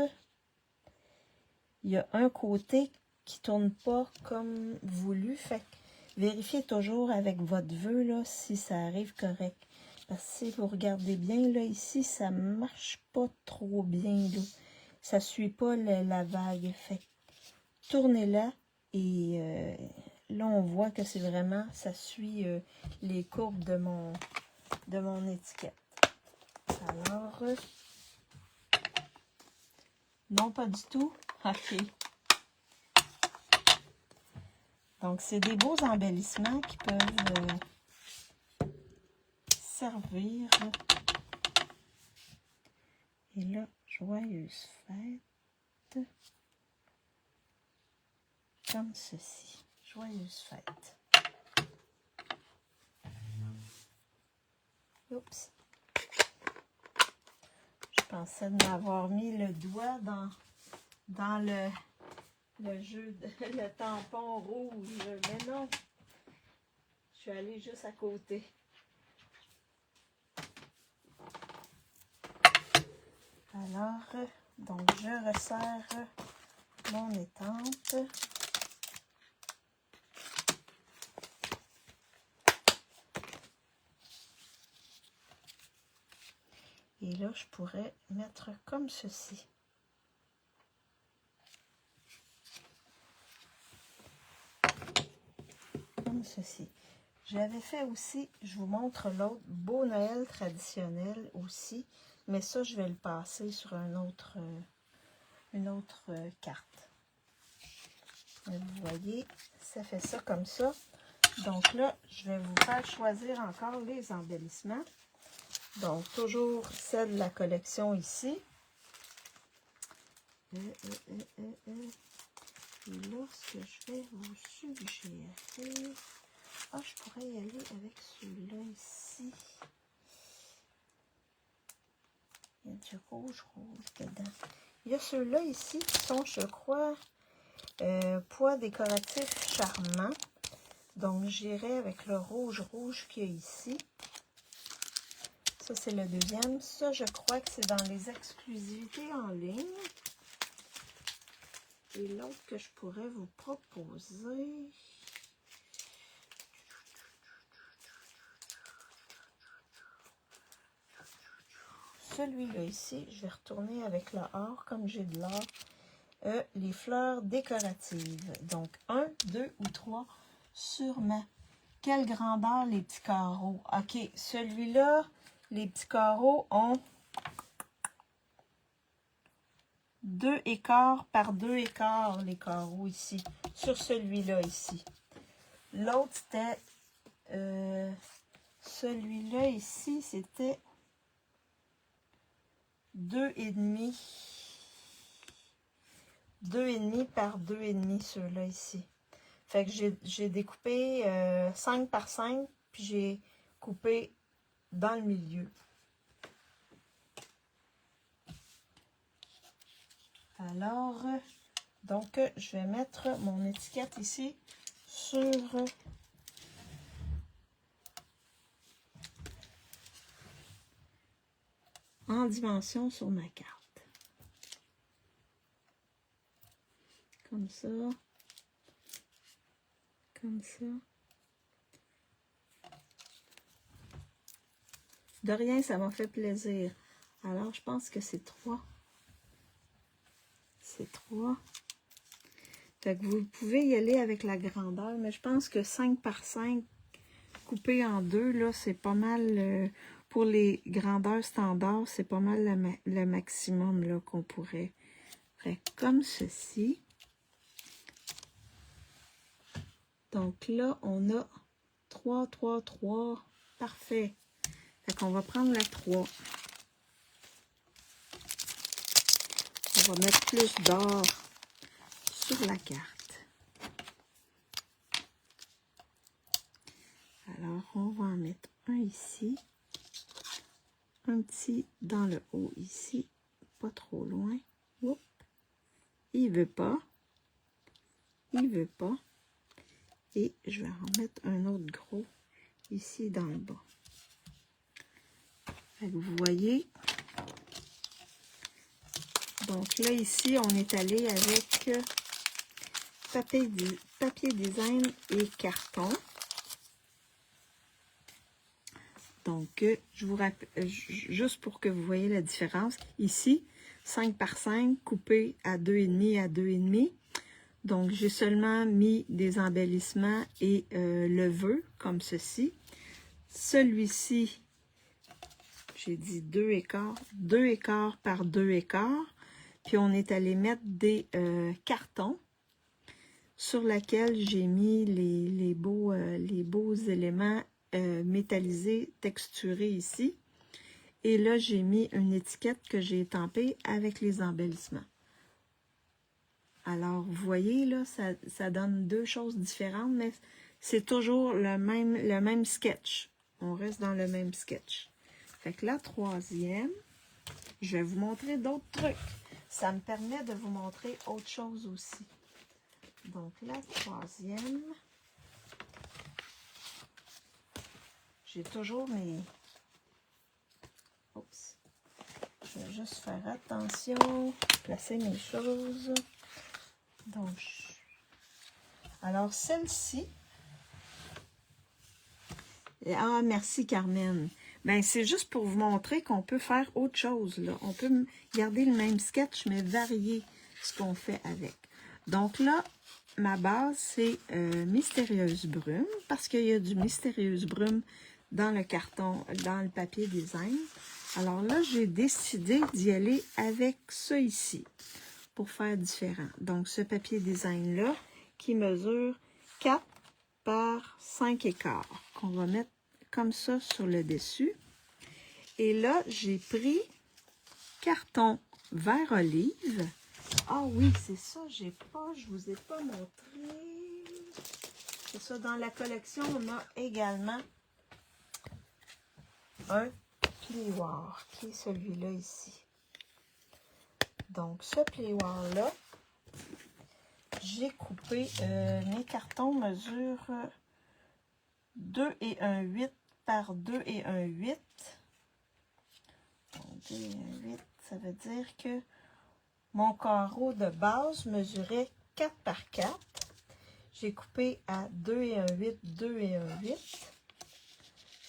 Il y a un côté qui ne tourne pas comme voulu. Fait que vérifiez toujours avec votre vœu là, si ça arrive correct. Parce que si vous regardez bien, là, ici, ça ne marche pas trop bien. Là. Ça ne suit pas la vague. Fait que tournez-la et là, on voit que c'est vraiment, ça suit les courbes de mon étiquette. Alors, non, pas du tout. OK. Donc, c'est des beaux embellissements qui peuvent servir. Et là, joyeuse fête. Comme ceci. Joyeuse fête. Oups. Je pensais de m'avoir mis le doigt dans le jeu, le tampon rouge. Mais non. Je suis allée juste à côté. Alors, donc je resserre mon étampe. Et là, je pourrais mettre comme ceci. Comme ceci. J'avais fait aussi, je vous montre l'autre, Beau Noël traditionnel aussi. Mais ça, je vais le passer sur une autre carte. Et vous voyez, ça fait ça comme ça. Donc là, je vais vous faire choisir encore les embellissements. Donc, toujours celle de la collection ici. Et là, ce que je vais vous suggérer... Ah, je pourrais y aller avec celui-là ici. Il y a du rouge dedans. Il y a ceux-là ici qui sont, je crois, pois décoratifs charmants. Donc, j'irai avec le rouge qu'il y a ici. Ça, c'est le deuxième. Ça, je crois que c'est dans les exclusivités en ligne. Et l'autre que je pourrais vous proposer... Celui-là ici, je vais retourner avec le or, comme j'ai de l'or. Les fleurs décoratives. Donc, 1, 2 ou 3 sûrement. Quelle grandeur les petits carreaux? OK, celui-là, les petits carreaux ont 2 écarts par 2 écarts, les carreaux ici. Sur celui-là ici. L'autre, c'était... celui-là ici, c'était 2,5. 2,5 par 2,5, ceux-là ici. Fait que j'ai découpé 5 par 5, puis j'ai coupé dans le milieu. Alors, donc, je vais mettre mon étiquette ici sur en dimension sur ma carte. Comme ça. Comme ça. De rien, ça m'a fait plaisir. Alors, je pense que c'est 3. C'est 3. Fait que vous pouvez y aller avec la grandeur, mais je pense que 5 par 5 coupé en deux, là, c'est pas mal, pour les grandeurs standards, c'est pas mal le maximum là qu'on pourrait faire comme ceci. Donc là, on a 3, 3, 3. Parfait. Fait qu'on va prendre la 3. On va mettre plus d'or sur la carte. Alors, on va en mettre un ici. un petit dans le haut ici, pas trop loin. Oups. Il veut pas. Il veut pas. Et je vais en mettre un autre gros ici dans le bas. Fait que vous voyez. Donc là, ici, on est allé avec papier design et carton. Donc, je vous rappelle, juste pour que vous voyez la différence, ici, 5 par 5 coupé à 2,5 à 2,5. Donc, j'ai seulement mis des embellissements et le vœu, comme ceci. Celui-ci, j'ai dit 2 écarts par 2 écarts. Puis, on est allé mettre des cartons sur lesquels j'ai mis les beaux éléments métallisés, texturés ici. Et là, j'ai mis une étiquette que j'ai étampée avec les embellissements. Alors, vous voyez, là, ça donne deux choses différentes, mais c'est toujours le même sketch. On reste dans le même sketch. Fait que la troisième, je vais vous montrer d'autres trucs. Ça me permet de vous montrer autre chose aussi. Donc, la troisième, j'ai toujours mes... Oups. Je vais juste faire attention, placer mes choses. Donc, alors celle-ci... Ah, merci Carmen. Ben, c'est juste pour vous montrer qu'on peut faire autre chose, là. On peut garder le même sketch, mais varier ce qu'on fait avec. Donc là, ma base, c'est Mystérieuse Brume, parce qu'il y a du Mystérieuse Brume dans le carton, dans le papier design. Alors là, j'ai décidé d'y aller avec ça ici, pour faire différent. Donc, ce papier design-là, qui mesure 4 par 5 écarts, qu'on va mettre comme ça sur le dessus. Et là, j'ai pris carton vert olive. Ah oui, c'est ça, je vous ai pas montré. C'est ça, dans la collection, on a également un plioir, qui est celui-là ici. Donc, ce plioir-là, j'ai coupé, mes cartons mesurent 2 et 1,8 par 2 et 1,8. Donc, 2 et 1,8, ça veut dire que mon carreau de base mesurait 4 par 4. J'ai coupé à 2 et 1,8, 2 et 1,8.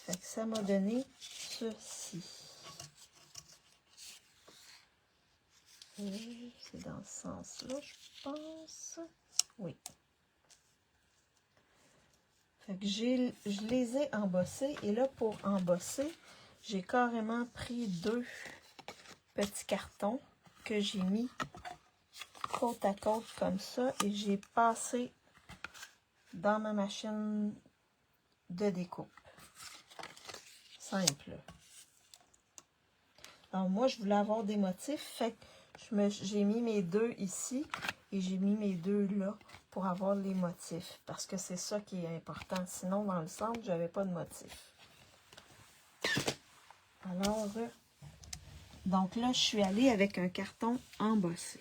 Fait que ça m'a donné ceci. Et c'est dans ce sens-là, je pense. Oui. Fait que je les ai embossés. Et là, pour embosser, j'ai carrément pris 2 petits cartons que j'ai mis côte à côte comme ça. Et j'ai passé dans ma machine de découpe. Simple. Alors, moi, je voulais avoir des motifs. Fait que j'ai mis mes 2 ici et j'ai mis mes 2 là pour avoir les motifs. Parce que c'est ça qui est important. Sinon, dans le centre, je n'avais pas de motif. Alors, donc là, je suis allée avec un carton embossé.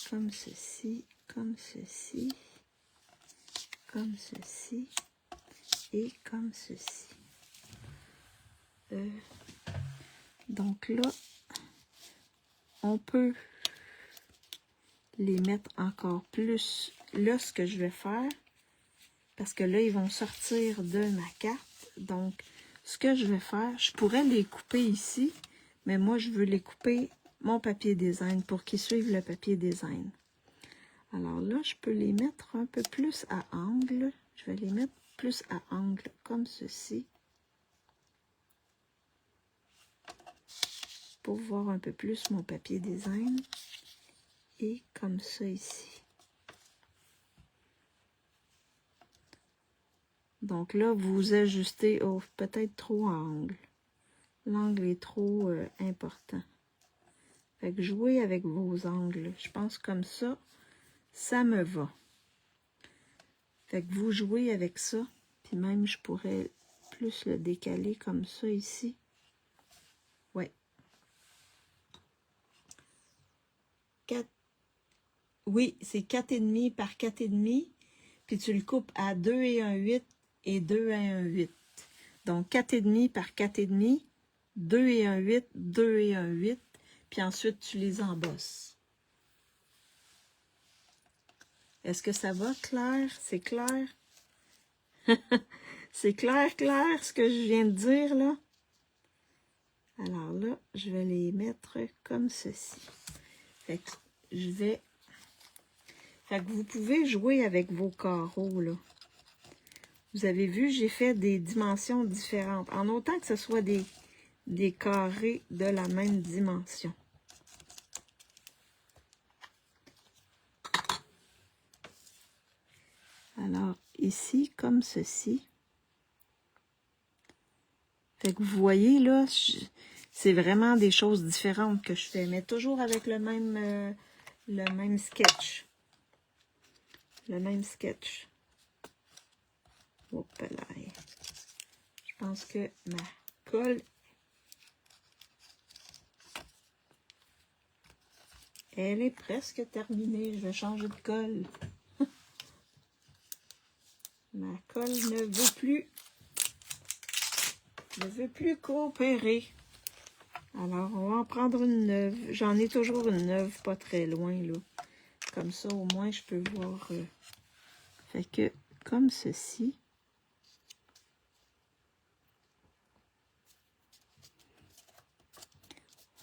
Comme ceci, comme ceci, comme ceci et comme ceci. Donc là, on peut les mettre encore plus. Là, ce que je vais faire, parce que là, ils vont sortir de ma carte. Donc, ce que je vais faire, je pourrais les couper ici, mais moi, je veux les couper mon papier design pour qu'ils suivent le papier design. Alors là, je peux les mettre un peu plus à angle. Je vais les mettre plus à angle, comme ceci. Pour voir un peu plus mon papier design. Et comme ça ici. Donc là, vous ajustez peut-être trop à angle. L'angle est trop important. Fait que jouez avec vos angles. Je pense comme ça, ça me va. Fait que vous jouez avec ça, Puis même, je pourrais plus le décaler comme ça ici. Ouais. 4. Oui, c'est 4,5 par 4,5. Puis tu le coupes à 2 et 1,8 et 2 et 1,8. Donc 4,5 par 4,5, 2 et 1,8, 2 et 1,8. Puis ensuite, tu les embosses. Est-ce que ça va, Claire? C'est clair? C'est clair, Claire, ce que je viens de dire, là? Alors là, je vais les mettre comme ceci. Fait que je vais... Fait que vous pouvez jouer avec vos carreaux, là. Vous avez vu, j'ai fait des dimensions différentes. En autant que ce soit des carrés de la même dimension. Alors, ici, comme ceci. Fait que vous voyez, là, c'est vraiment des choses différentes que je fais, mais toujours avec le même sketch. Le même sketch. Hop là. Je pense que ma colle, elle est presque terminée. Je vais changer de colle. Ma colle ne veut plus coopérer. Alors, on va en prendre une neuve. J'en ai toujours une neuve pas très loin, là. Comme ça, au moins, je peux voir. Fait que, comme ceci.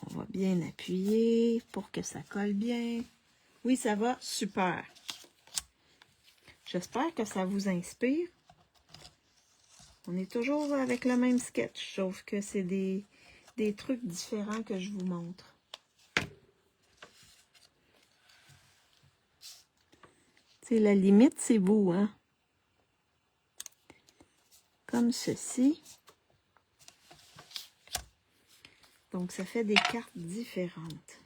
On va bien appuyer pour que ça colle bien. Oui, ça va super. J'espère que ça vous inspire. On est toujours avec le même sketch, sauf que c'est des trucs différents que je vous montre. C'est la limite, c'est vous, hein? Comme ceci. Donc, ça fait des cartes différentes.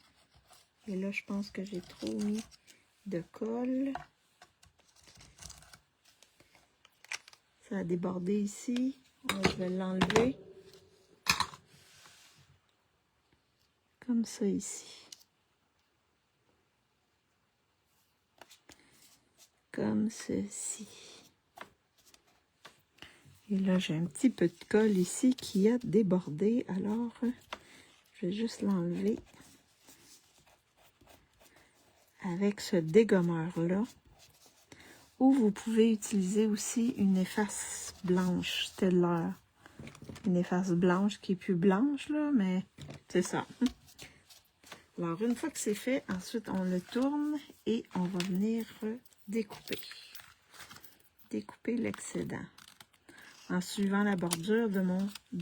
Et là, je pense que j'ai trop mis de colle. Ça a débordé ici. Je vais l'enlever. Comme ça ici. Comme ceci. Et là, j'ai un petit peu de colle ici qui a débordé. Alors, je vais juste l'enlever avec ce dégommeur-là. Ou vous pouvez utiliser aussi une efface blanche, Staedtler. Une efface blanche qui est plus blanche, là, mais c'est ça. Alors, une fois que c'est fait, ensuite, on le tourne et on va venir découper. Découper l'excédent. En suivant la bordure de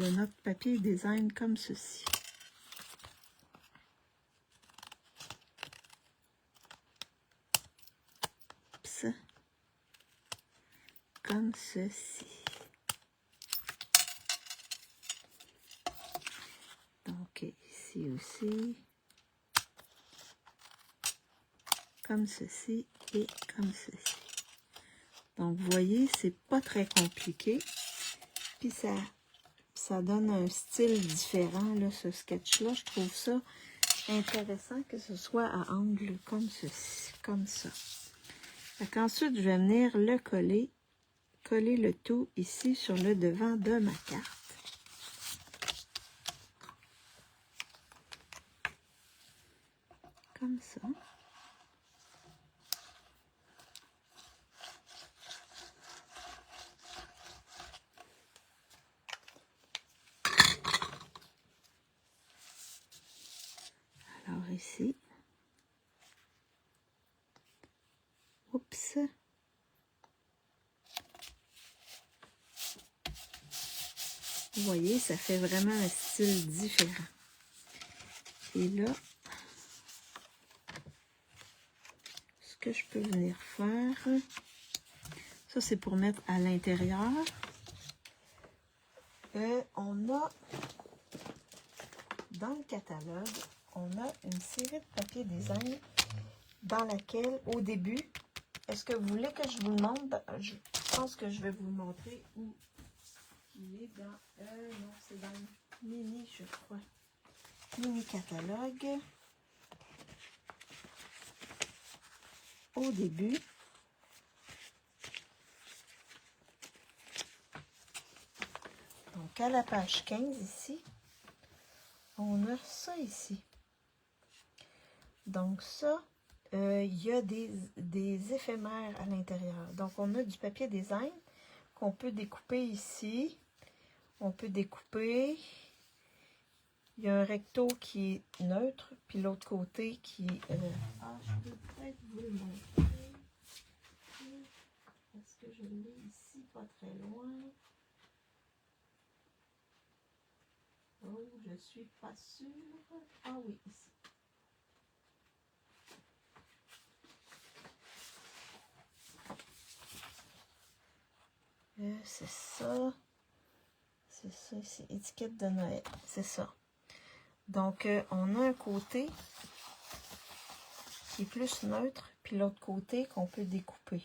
notre papier design comme ceci. Oups. Comme ceci. Donc, ici aussi. Comme ceci et comme ceci. Donc, vous voyez, c'est pas très compliqué. Puis, ça donne un style différent, là, ce sketch-là. Je trouve ça intéressant que ce soit à angle comme ceci, comme ça. Ensuite, je vais venir le coller le tout ici sur le devant de ma carte. Comme ça. Alors ici. Oups. Vous voyez, ça fait vraiment un style différent. Et là, ce que je peux venir faire, ça c'est pour mettre à l'intérieur. On a, dans le catalogue, on a une série de papier design dans laquelle, au début, est-ce que vous voulez que je vous le montre? pense que je vais vous le montrer où il est dans... non, c'est dans le mini, je crois. Mini catalogue. Au début. Donc, à la page 15 ici, on a ça ici. Donc, ça, il y a des éphémères à l'intérieur. Donc, on a du papier design qu'on peut découper ici. On peut découper. Il y a un recto qui est neutre, puis l'autre côté qui... je peux peut-être vous le montrer. Est-ce que je l'ai ici, pas très loin? Oh, je suis pas sûre. Ah oui, ici. C'est ça. C'est ça ici. Étiquette de Noël. C'est ça. Donc, on a un côté qui est plus neutre, puis l'autre côté qu'on peut découper.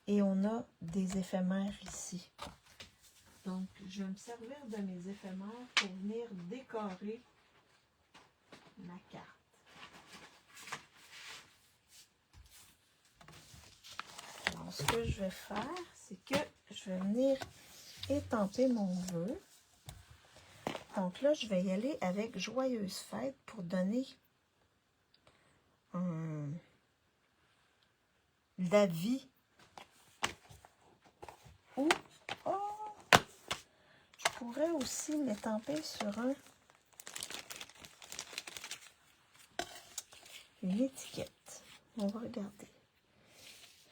Et on a des éphémères ici. Donc, je vais me servir de mes éphémères pour venir décorer ma carte. Alors, ce que je vais faire, c'est que je vais venir étamper mon vœu. Donc là, je vais y aller avec Joyeuse Fête pour donner l'avis. Ou, je pourrais aussi l'étamper sur une étiquette. On va regarder.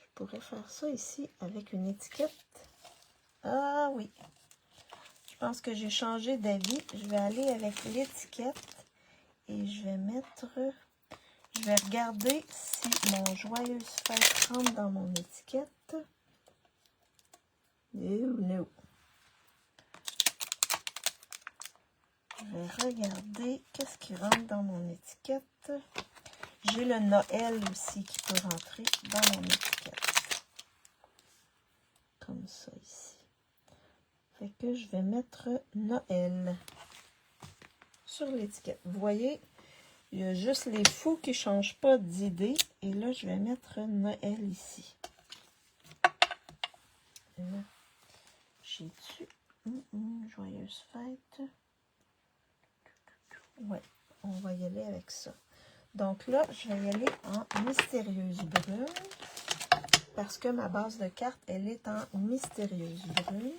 Je pourrais faire ça ici avec une étiquette. Ah oui. Je pense que j'ai changé d'avis. Je vais aller avec l'étiquette et je vais mettre... Je vais regarder si mon Joyeuse Fête rentre dans mon étiquette. No. Je vais regarder qu'est-ce qui rentre dans mon étiquette. J'ai le Noël aussi qui peut rentrer dans mon étiquette. Comme ça ici. Fait que je vais mettre Noël sur l'étiquette. Vous voyez, il y a juste les fous qui ne changent pas d'idée. Et là, je vais mettre Noël ici. J'ai-tu Joyeuse Fête? Ouais, on va y aller avec ça. Donc là, je vais y aller en Mystérieuse Brune. Parce que ma base de carte, elle est en Mystérieuse Brune.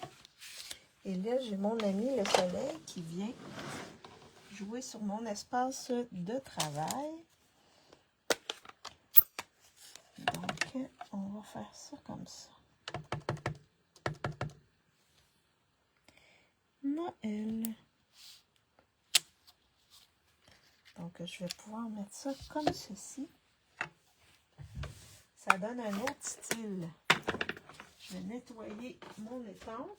Et là, j'ai mon ami le soleil qui vient jouer sur mon espace de travail. Donc, on va faire ça comme ça. Noël. Donc, je vais pouvoir mettre ça comme ceci. Ça donne un autre style. Je vais nettoyer mon étampe.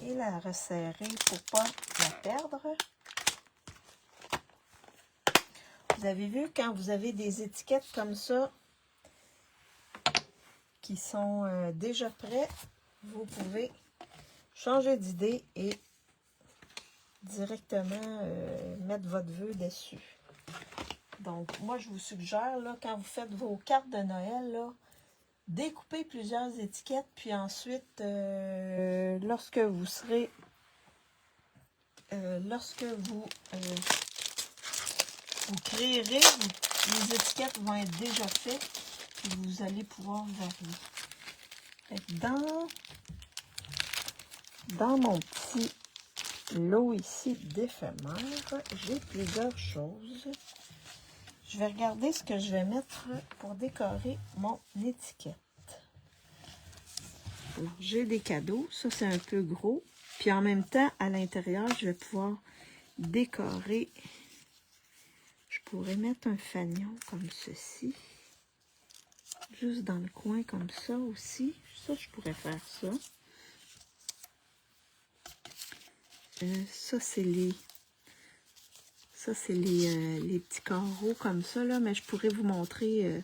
Et la resserrer pour pas la perdre. Vous avez vu, quand vous avez des étiquettes comme ça, qui sont déjà prêtes, vous pouvez changer d'idée et directement mettre votre vœu dessus. Donc, moi, je vous suggère, là, quand vous faites vos cartes de Noël, là, découpez plusieurs étiquettes, puis ensuite, lorsque vous serez, vous créerez, les étiquettes vont être déjà faites, puis vous allez pouvoir varier. Fait que dans mon petit lot ici d'éphémères, j'ai plusieurs choses. Je vais regarder ce que je vais mettre pour décorer mon étiquette. J'ai des cadeaux, ça c'est un peu gros. Puis en même temps, à l'intérieur, je vais pouvoir décorer. Je pourrais mettre un fanion comme ceci. Juste dans le coin comme ça aussi. Ça, je pourrais faire ça. Ça, c'est Ça, c'est les petits carreaux comme ça, là, mais je pourrais vous montrer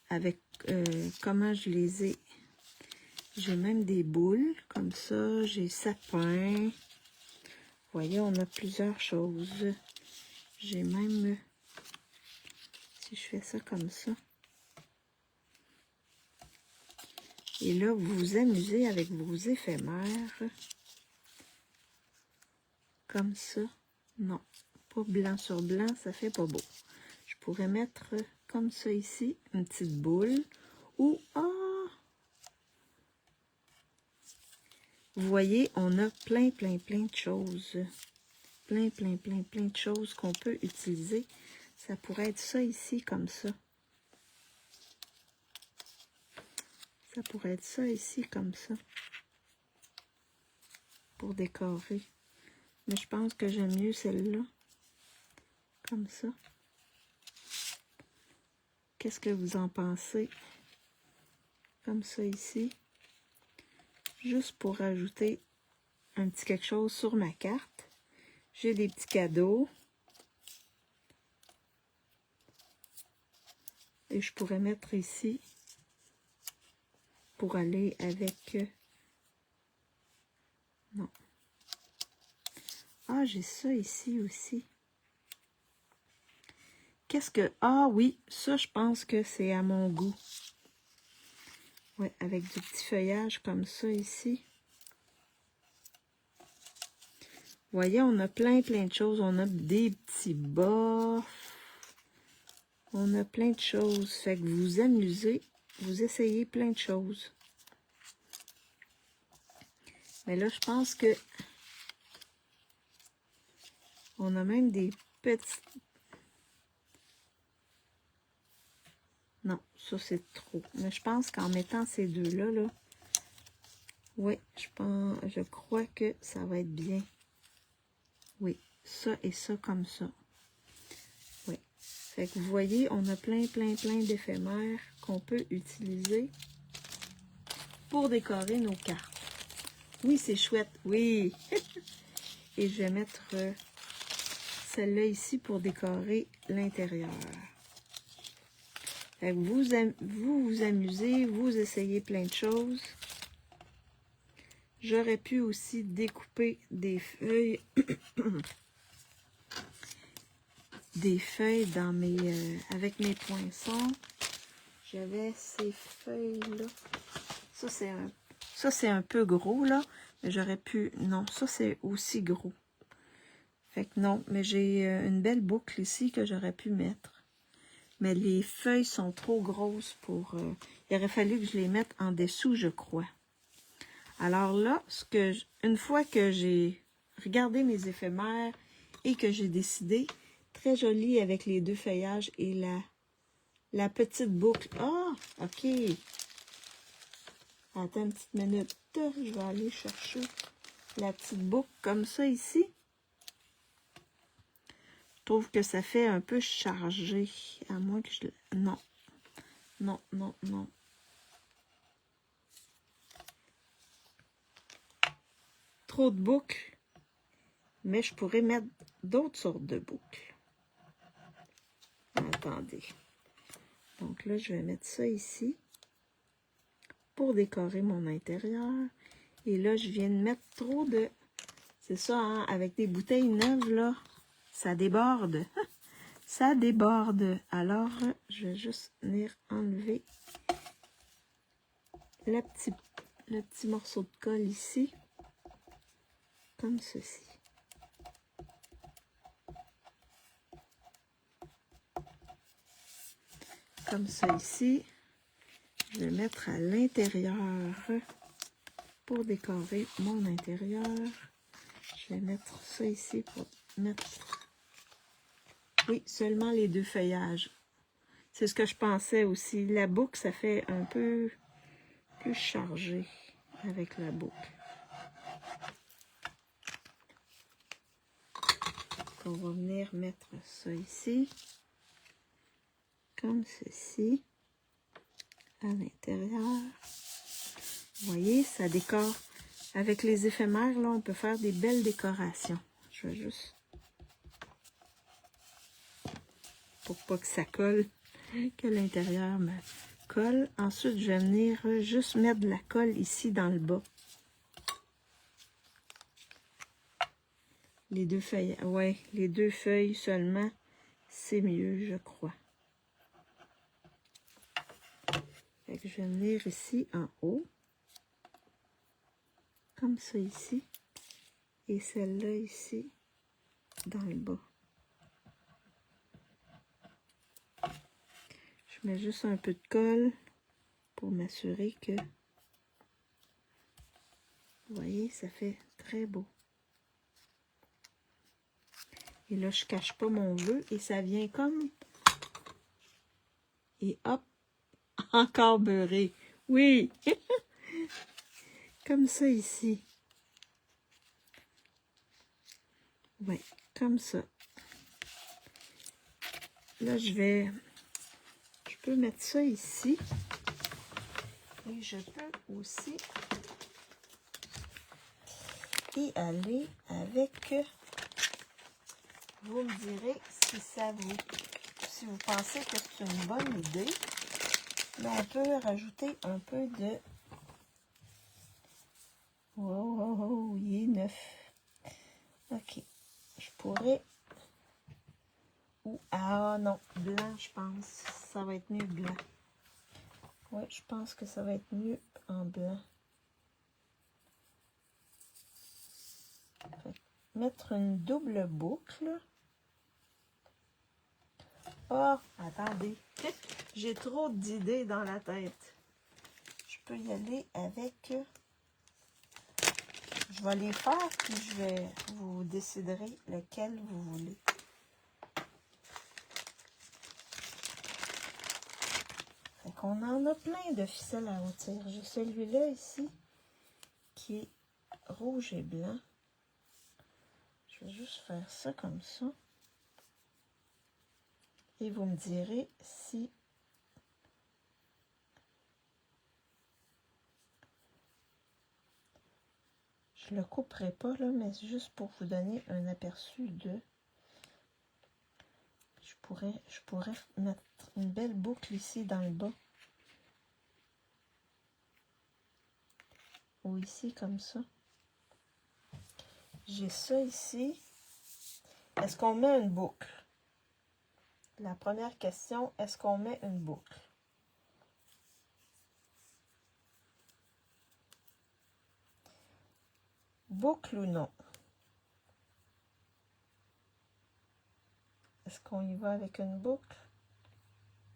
avec comment je les ai. J'ai même des boules comme ça, j'ai sapin. Vous voyez, on a plusieurs choses. J'ai même, si je fais ça comme ça. Et là, vous vous amusez avec vos éphémères. Comme ça. Non, pas blanc sur blanc, ça fait pas beau. Je pourrais mettre comme ça ici, une petite boule. Ou, vous voyez, on a plein de choses. Plein de choses qu'on peut utiliser. Ça pourrait être ça ici, comme ça. Ça pourrait être ça ici, comme ça. Pour décorer. Mais je pense que j'aime mieux celle-là. Comme ça. Qu'est-ce que vous en pensez? Comme ça ici. Juste pour ajouter un petit quelque chose sur ma carte. J'ai des petits cadeaux. Et je pourrais mettre ici pour aller avec... Non. Ah, j'ai ça ici aussi. Qu'est-ce que... Ah oui, ça, je pense que c'est à mon goût. Ouais, avec du petit feuillage comme ça ici. Vous voyez, on a plein de choses. On a des petits bas. On a plein de choses. Fait que vous vous amusez. Vous essayez plein de choses. Mais là, je pense que... On a même des petits... Non, ça c'est trop. Mais je pense qu'en mettant ces deux-là, là, oui, je crois que ça va être bien. Oui, ça et ça comme ça. Oui. Fait que vous voyez, on a plein d'éphémères qu'on peut utiliser pour décorer nos cartes. Oui, c'est chouette, oui. Et je vais mettre celle-là ici pour décorer l'intérieur. Vous vous amusez, vous essayez plein de choses. J'aurais pu aussi découper des feuilles, dans avec mes poinçons. J'avais ces feuilles-là. Ça, c'est un peu gros, là. Mais j'aurais pu... Non, ça, c'est aussi gros. Fait que non, mais j'ai une belle boucle ici que j'aurais pu mettre. Mais les feuilles sont trop grosses pour... il aurait fallu que je les mette en dessous, je crois. Alors là, une fois que j'ai regardé mes éphémères et que j'ai décidé, très joli avec les deux feuillages et la petite boucle. Ah, ok. Attends une petite minute. Je vais aller chercher la petite boucle comme ça ici. Je trouve que ça fait un peu chargé. À moins que je... Non. Non. Trop de boucles. Mais je pourrais mettre d'autres sortes de boucles. Attendez. Donc là, je vais mettre ça ici. Pour décorer mon intérieur. Et là, je viens de mettre trop de... C'est ça, hein? Avec des bouteilles neuves, là. Ça déborde. Ça déborde. Alors, je vais juste venir enlever le petit morceau de colle ici. Comme ceci. Comme ça ici. Je vais mettre à l'intérieur pour décorer mon intérieur. Je vais mettre ça ici pour mettre... Oui, seulement les deux feuillages. C'est ce que je pensais aussi. La boucle, ça fait un peu plus chargé avec la boucle. On va venir mettre ça ici. Comme ceci. À l'intérieur. Vous voyez, ça décore. Avec les éphémères, là, on peut faire des belles décorations. Je vais juste pour pas que ça colle, que l'intérieur me colle. Ensuite, je vais venir juste mettre de la colle ici dans le bas. Les deux feuilles, ouais, les deux feuilles seulement, c'est mieux, je crois. Fait que je vais venir ici en haut, comme ça ici, et celle-là ici, dans le bas. Je mets juste un peu de colle pour m'assurer que, vous voyez, ça fait très beau. Et là, je cache pas mon vœu et ça vient comme... Et hop, encore beurré. Oui! Comme ça ici. Oui, comme ça. Là, je peux mettre ça ici. Et je peux aussi y aller avec... Vous me direz si vous pensez que c'est une bonne idée. Mais on peut rajouter un peu de... Oh, oh, oh, il est neuf. Ok. Je pourrais... Ah non, blanc, je pense. Ça va être mieux blanc. Oui, je pense que ça va être mieux en blanc. Mettre une double boucle. Oh, attendez. J'ai trop d'idées dans la tête. Je peux y aller avec... Je vais les faire, puis vous déciderez lequel vous voulez. Fait qu'on en a plein de ficelles à rôtir. J'ai celui-là ici, qui est rouge et blanc. Je vais juste faire ça comme ça. Et vous me direz si... Je le couperai pas là, mais juste pour vous donner un aperçu de... Je pourrais mettre une belle boucle ici dans le bas. Ou ici comme ça. J'ai ça ici. Est-ce qu'on met une boucle? La première question, est-ce qu'on met une boucle? Boucle ou non? Est-ce qu'on y va avec une boucle?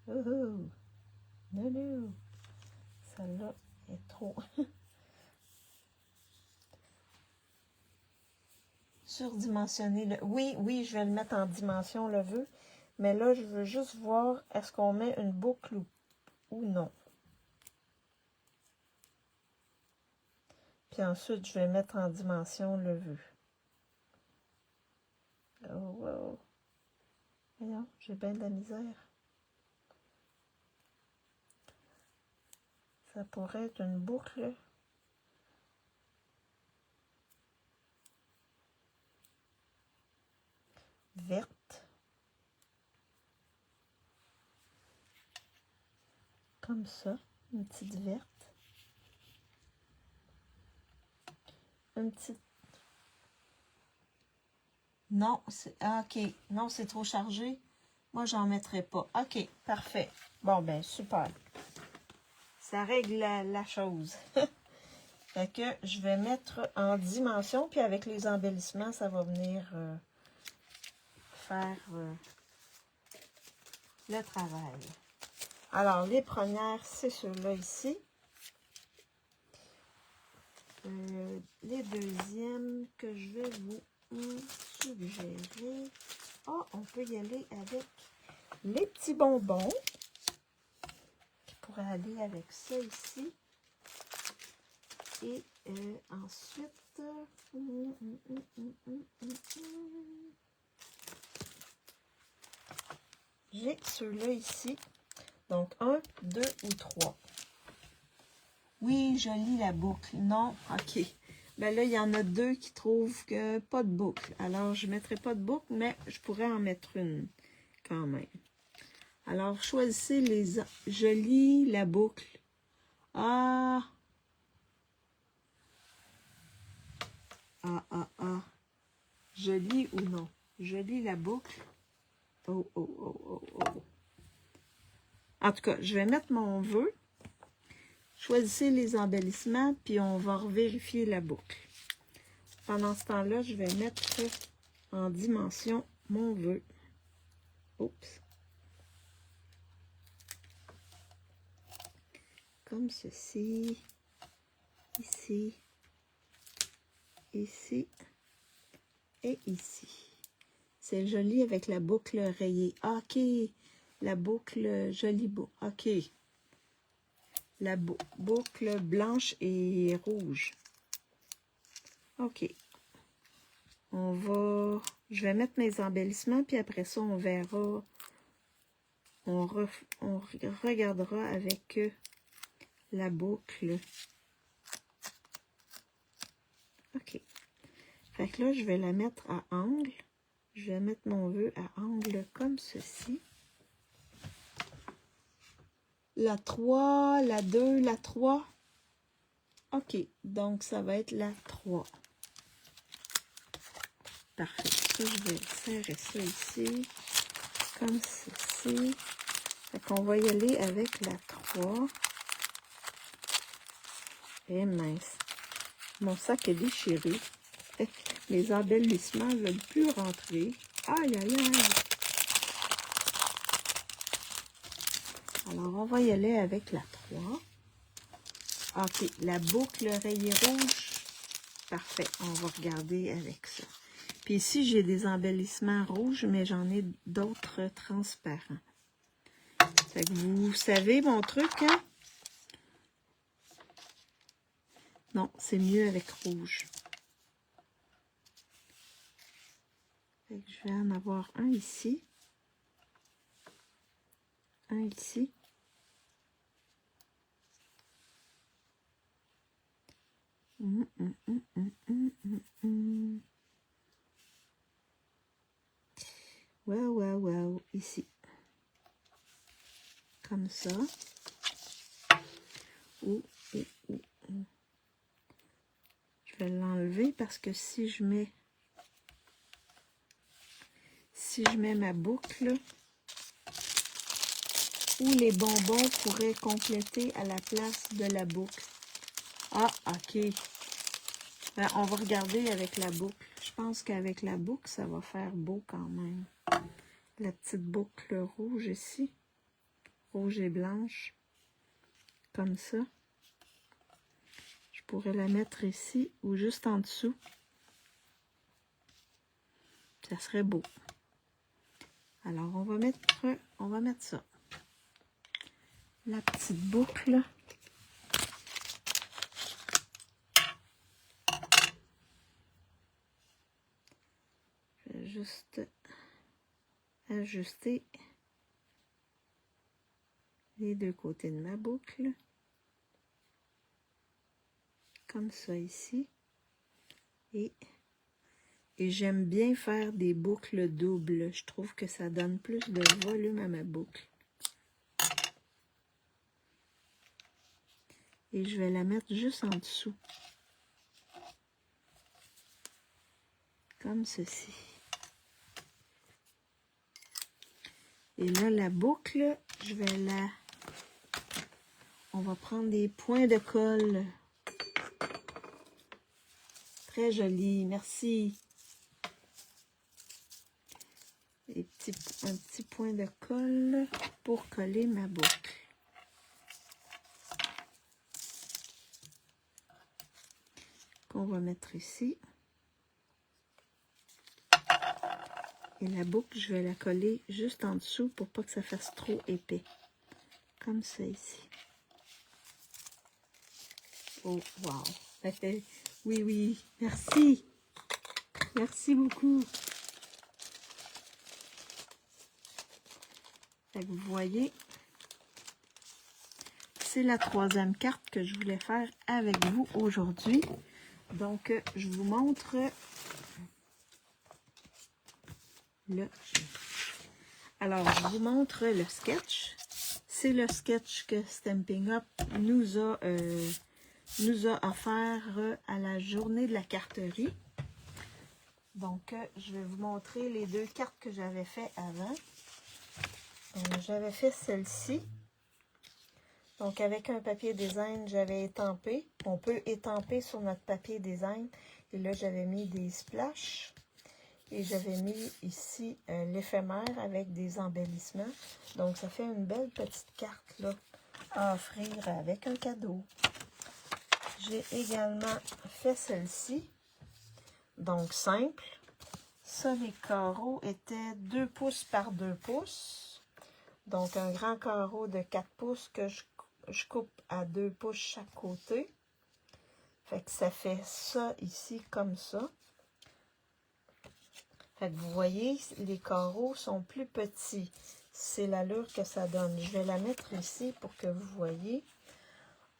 Oh, oh. Non, non. Celle-là est trop... Surdimensionner le... Oui, oui, je vais le mettre en dimension, le vœu. Mais là, je veux juste voir, est-ce qu'on met une boucle ou non. Puis ensuite, je vais mettre en dimension le vœu. Oh, wow. Voyons, j'ai bien de la misère. Ça pourrait être une boucle. Verte. Comme ça, une petite verte. Une petite... Non, c'est... Ah, ok. Non, c'est trop chargé. Moi, j'en mettrai pas. Ok, parfait. Bon, ben, super. Ça règle la chose. Fait que je vais mettre en dimension, puis avec les embellissements, ça va venir faire le travail. Alors, les premières, c'est ceux-là ici. Les deuxièmes que je vais vous suggérer. Ah, on peut y aller avec les petits bonbons. Qui pourraient aller avec ça ici. Et ensuite... J'ai ceux-là ici. Donc, 1, 2 ou 3. Oui, je lis la boucle. Non, ok. Ben là, il y en a 2 qui trouvent que pas de boucle. Alors, je ne mettrai pas de boucle, mais je pourrais en mettre une quand même. Alors, choisissez les... Je lis la boucle. Ah! Ah. Je lis ou non? Je lis la boucle. Oh. En tout cas, je vais mettre mon vœu. Choisissez les embellissements, puis on va vérifier la boucle. Pendant ce temps-là, je vais mettre en dimension mon vœu. Oups. Comme ceci. Ici. Ici. Et ici. C'est joli avec la boucle rayée. OK. La boucle jolie boucle. OK. La boucle blanche et rouge. OK. Je vais mettre mes embellissements, puis après ça, on verra. On regardera avec la boucle. OK. Fait que là, je vais la mettre à angle. Je vais mettre mon vœu à angle comme ceci. La 3, la 2, la 3. OK. Donc, ça va être la 3. Parfait. Ça, je vais serrer ça ici. Comme ceci. Fait qu'on va y aller avec la 3. Et mince. Mon sac est déchiré. Les embellissements ne veulent plus rentrer. Aïe. Alors, on va y aller avec la 3. OK, la boucle rayée rouge. Parfait, on va regarder avec ça. Puis ici, j'ai des embellissements rouges, mais j'en ai d'autres transparents. Fait que vous savez mon truc, hein? Non, c'est mieux avec rouge. Fait que je vais en avoir un ici. Un ici. Wow, ici. Comme ça. Je vais l'enlever parce que si je mets ma boucle, ou les bonbons pourraient compléter à la place de la boucle. Ah, OK. Ben, on va regarder avec la boucle. Je pense qu'avec la boucle, ça va faire beau quand même. La petite boucle rouge ici. Rouge et blanche. Comme ça. Je pourrais la mettre ici ou juste en dessous. Ça serait beau. Alors, on va mettre ça. La petite boucle. Je vais juste ajuster les deux côtés de ma boucle. Comme ça ici. Et j'aime bien faire des boucles doubles. Je trouve que ça donne plus de volume à ma boucle. Et je vais la mettre juste en dessous. Comme ceci. Et là, la boucle, on va prendre des points de colle. Très joli, merci. Un petit point de colle pour coller ma boucle. Qu'on va mettre ici. Et la boucle, je vais la coller juste en dessous pour pas que ça fasse trop épais. Comme ça ici. Oh, wow. Oui, merci. Merci beaucoup. Fait que vous voyez, c'est la troisième carte que je voulais faire avec vous aujourd'hui. Donc, je vous montre le... Alors, je vous montre le sketch. C'est le sketch que Stampin' Up nous a offert à la journée de la carterie. Donc, je vais vous montrer les deux cartes que j'avais fait avant. J'avais fait celle-ci. Donc, avec un papier design, j'avais étampé. On peut étamper sur notre papier design. Et là, j'avais mis des splashes. Et j'avais mis ici l'éphémère avec des embellissements. Donc, ça fait une belle petite carte là, à offrir avec un cadeau. J'ai également fait celle-ci. Donc, simple. Ça, les carreaux étaient 2 pouces par 2 pouces. Donc, un grand carreau de 4 pouces que je coupe à 2 pouces chaque côté. Fait que ça fait ça ici comme ça. Fait que vous voyez, les carreaux sont plus petits. C'est l'allure que ça donne. Je vais la mettre ici pour que vous voyez.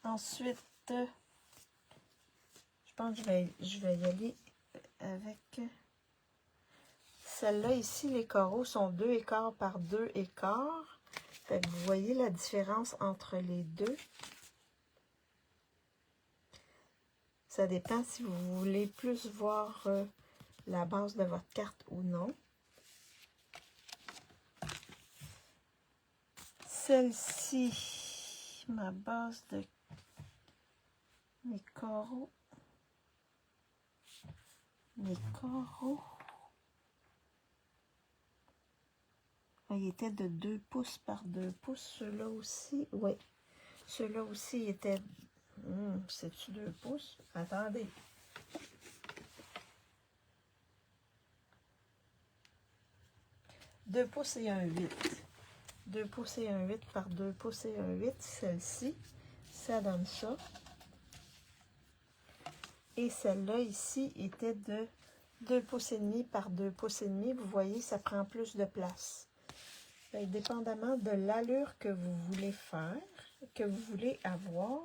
Ensuite, je pense que je vais y aller avec celle-là ici. Les carreaux sont 2 écarts par 2 écarts. Fait que vous voyez la différence entre les deux. Ça dépend si vous voulez plus voir la base de votre carte ou non. Celle-ci, ma base de mes carreaux. Les carreaux. Il était de 2 pouces par 2 pouces. Ceux-là aussi, oui. Ceux-là aussi étaient... c'est-tu 2 pouces? Attendez. « 2 pouces et un 8. 2 pouces et un 8 par 2 pouces et un 8. Celle-ci, ça donne ça. Et celle-là ici était de 2 pouces et demi par 2 pouces et demi. Vous voyez, ça prend plus de place. Donc, dépendamment de l'allure que vous voulez faire, que vous voulez avoir,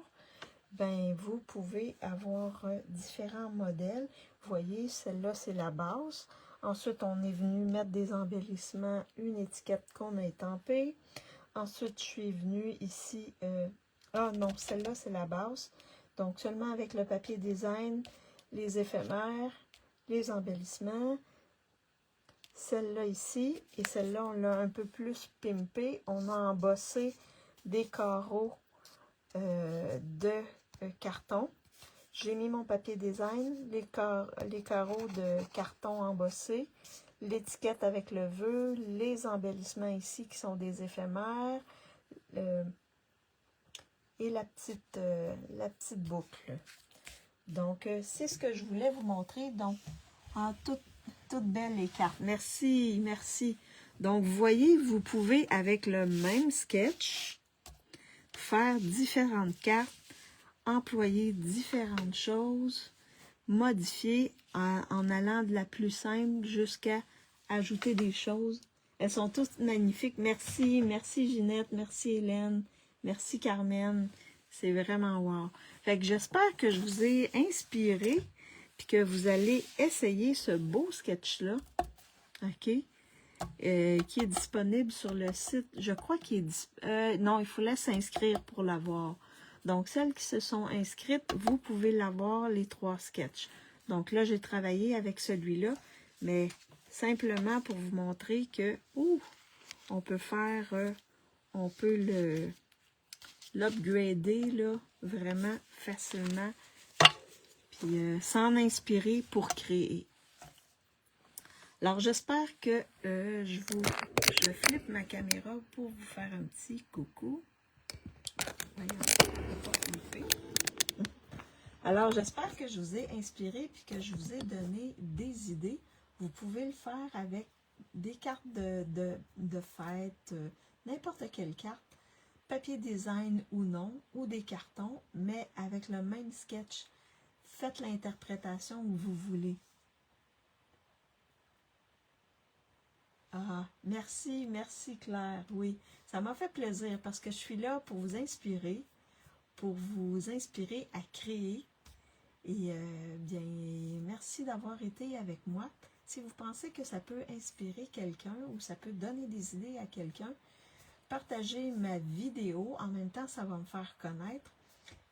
ben vous pouvez avoir différents modèles. Vous voyez, celle-là, c'est la base. Ensuite, on est venu mettre des embellissements, une étiquette qu'on a étampée. Ensuite, je suis venue ici... ah non, celle-là, c'est la base. Donc, seulement avec le papier design, les éphémères, les embellissements. Celle-là ici, et celle-là, on l'a un peu plus pimpé. On a embossé des carreaux de carton. J'ai mis mon papier design, les carreaux de carton embossés, l'étiquette avec le vœu, les embellissements ici qui sont des éphémères, et la petite boucle. Donc, c'est ce que je voulais vous montrer. Donc, en toutes belles les cartes. Merci, merci. Donc, vous voyez, vous pouvez, avec le même sketch, faire différentes cartes, employer différentes choses, modifier en allant de la plus simple jusqu'à ajouter des choses. Elles sont toutes magnifiques. Merci, merci Ginette, merci Hélène, merci Carmen. C'est vraiment wow. Fait que j'espère que je vous ai inspiré puis que vous allez essayer ce beau sketch-là, OK? Qui est disponible sur le site. Je crois qu'il est non, il fallait s'inscrire pour l'avoir. Donc, celles qui se sont inscrites, vous pouvez l'avoir, les 3 sketchs. Donc là, j'ai travaillé avec celui-là, mais simplement pour vous montrer que, on peut faire, on peut l'upgrader, là, vraiment facilement, puis s'en inspirer pour créer. Alors, j'espère que je flippe ma caméra pour vous faire un petit coucou. Voyons, je ne peux pas flipper. Alors, j'espère que je vous ai inspiré puis que je vous ai donné des idées. Vous pouvez le faire avec des cartes de fête, n'importe quelle carte, papier design ou non, ou des cartons, mais avec le même sketch. Faites l'interprétation où vous voulez. Ah, merci, merci Claire. Oui, ça m'a fait plaisir parce que je suis là pour vous inspirer à créer Et bien, merci d'avoir été avec moi. Si vous pensez que ça peut inspirer quelqu'un ou ça peut donner des idées à quelqu'un, partagez ma vidéo. En même temps, ça va me faire connaître.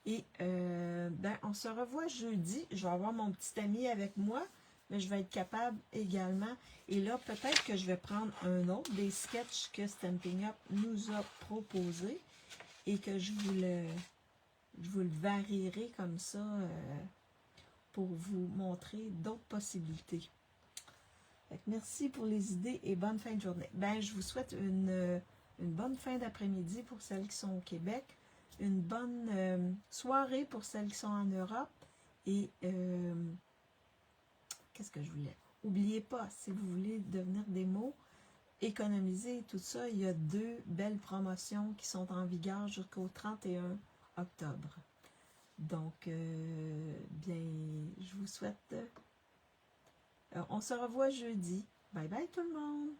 Et ben, on se revoit jeudi. Je vais avoir mon petit ami avec moi, mais je vais être capable également. Et là, peut-être que je vais prendre un autre des sketchs que Stampin' Up nous a proposé et que je vous le varierai comme ça pour vous montrer d'autres possibilités. Fait que merci pour les idées et bonne fin de journée. Ben, je vous souhaite une bonne fin d'après-midi pour celles qui sont au Québec, une bonne soirée pour celles qui sont en Europe et qu'est-ce que je voulais? N'oubliez pas, si vous voulez devenir des mots, économiser tout ça, il y a 2 belles promotions qui sont en vigueur jusqu'au 31 octobre. Donc, bien, je vous souhaite... on se revoit jeudi. Bye bye tout le monde!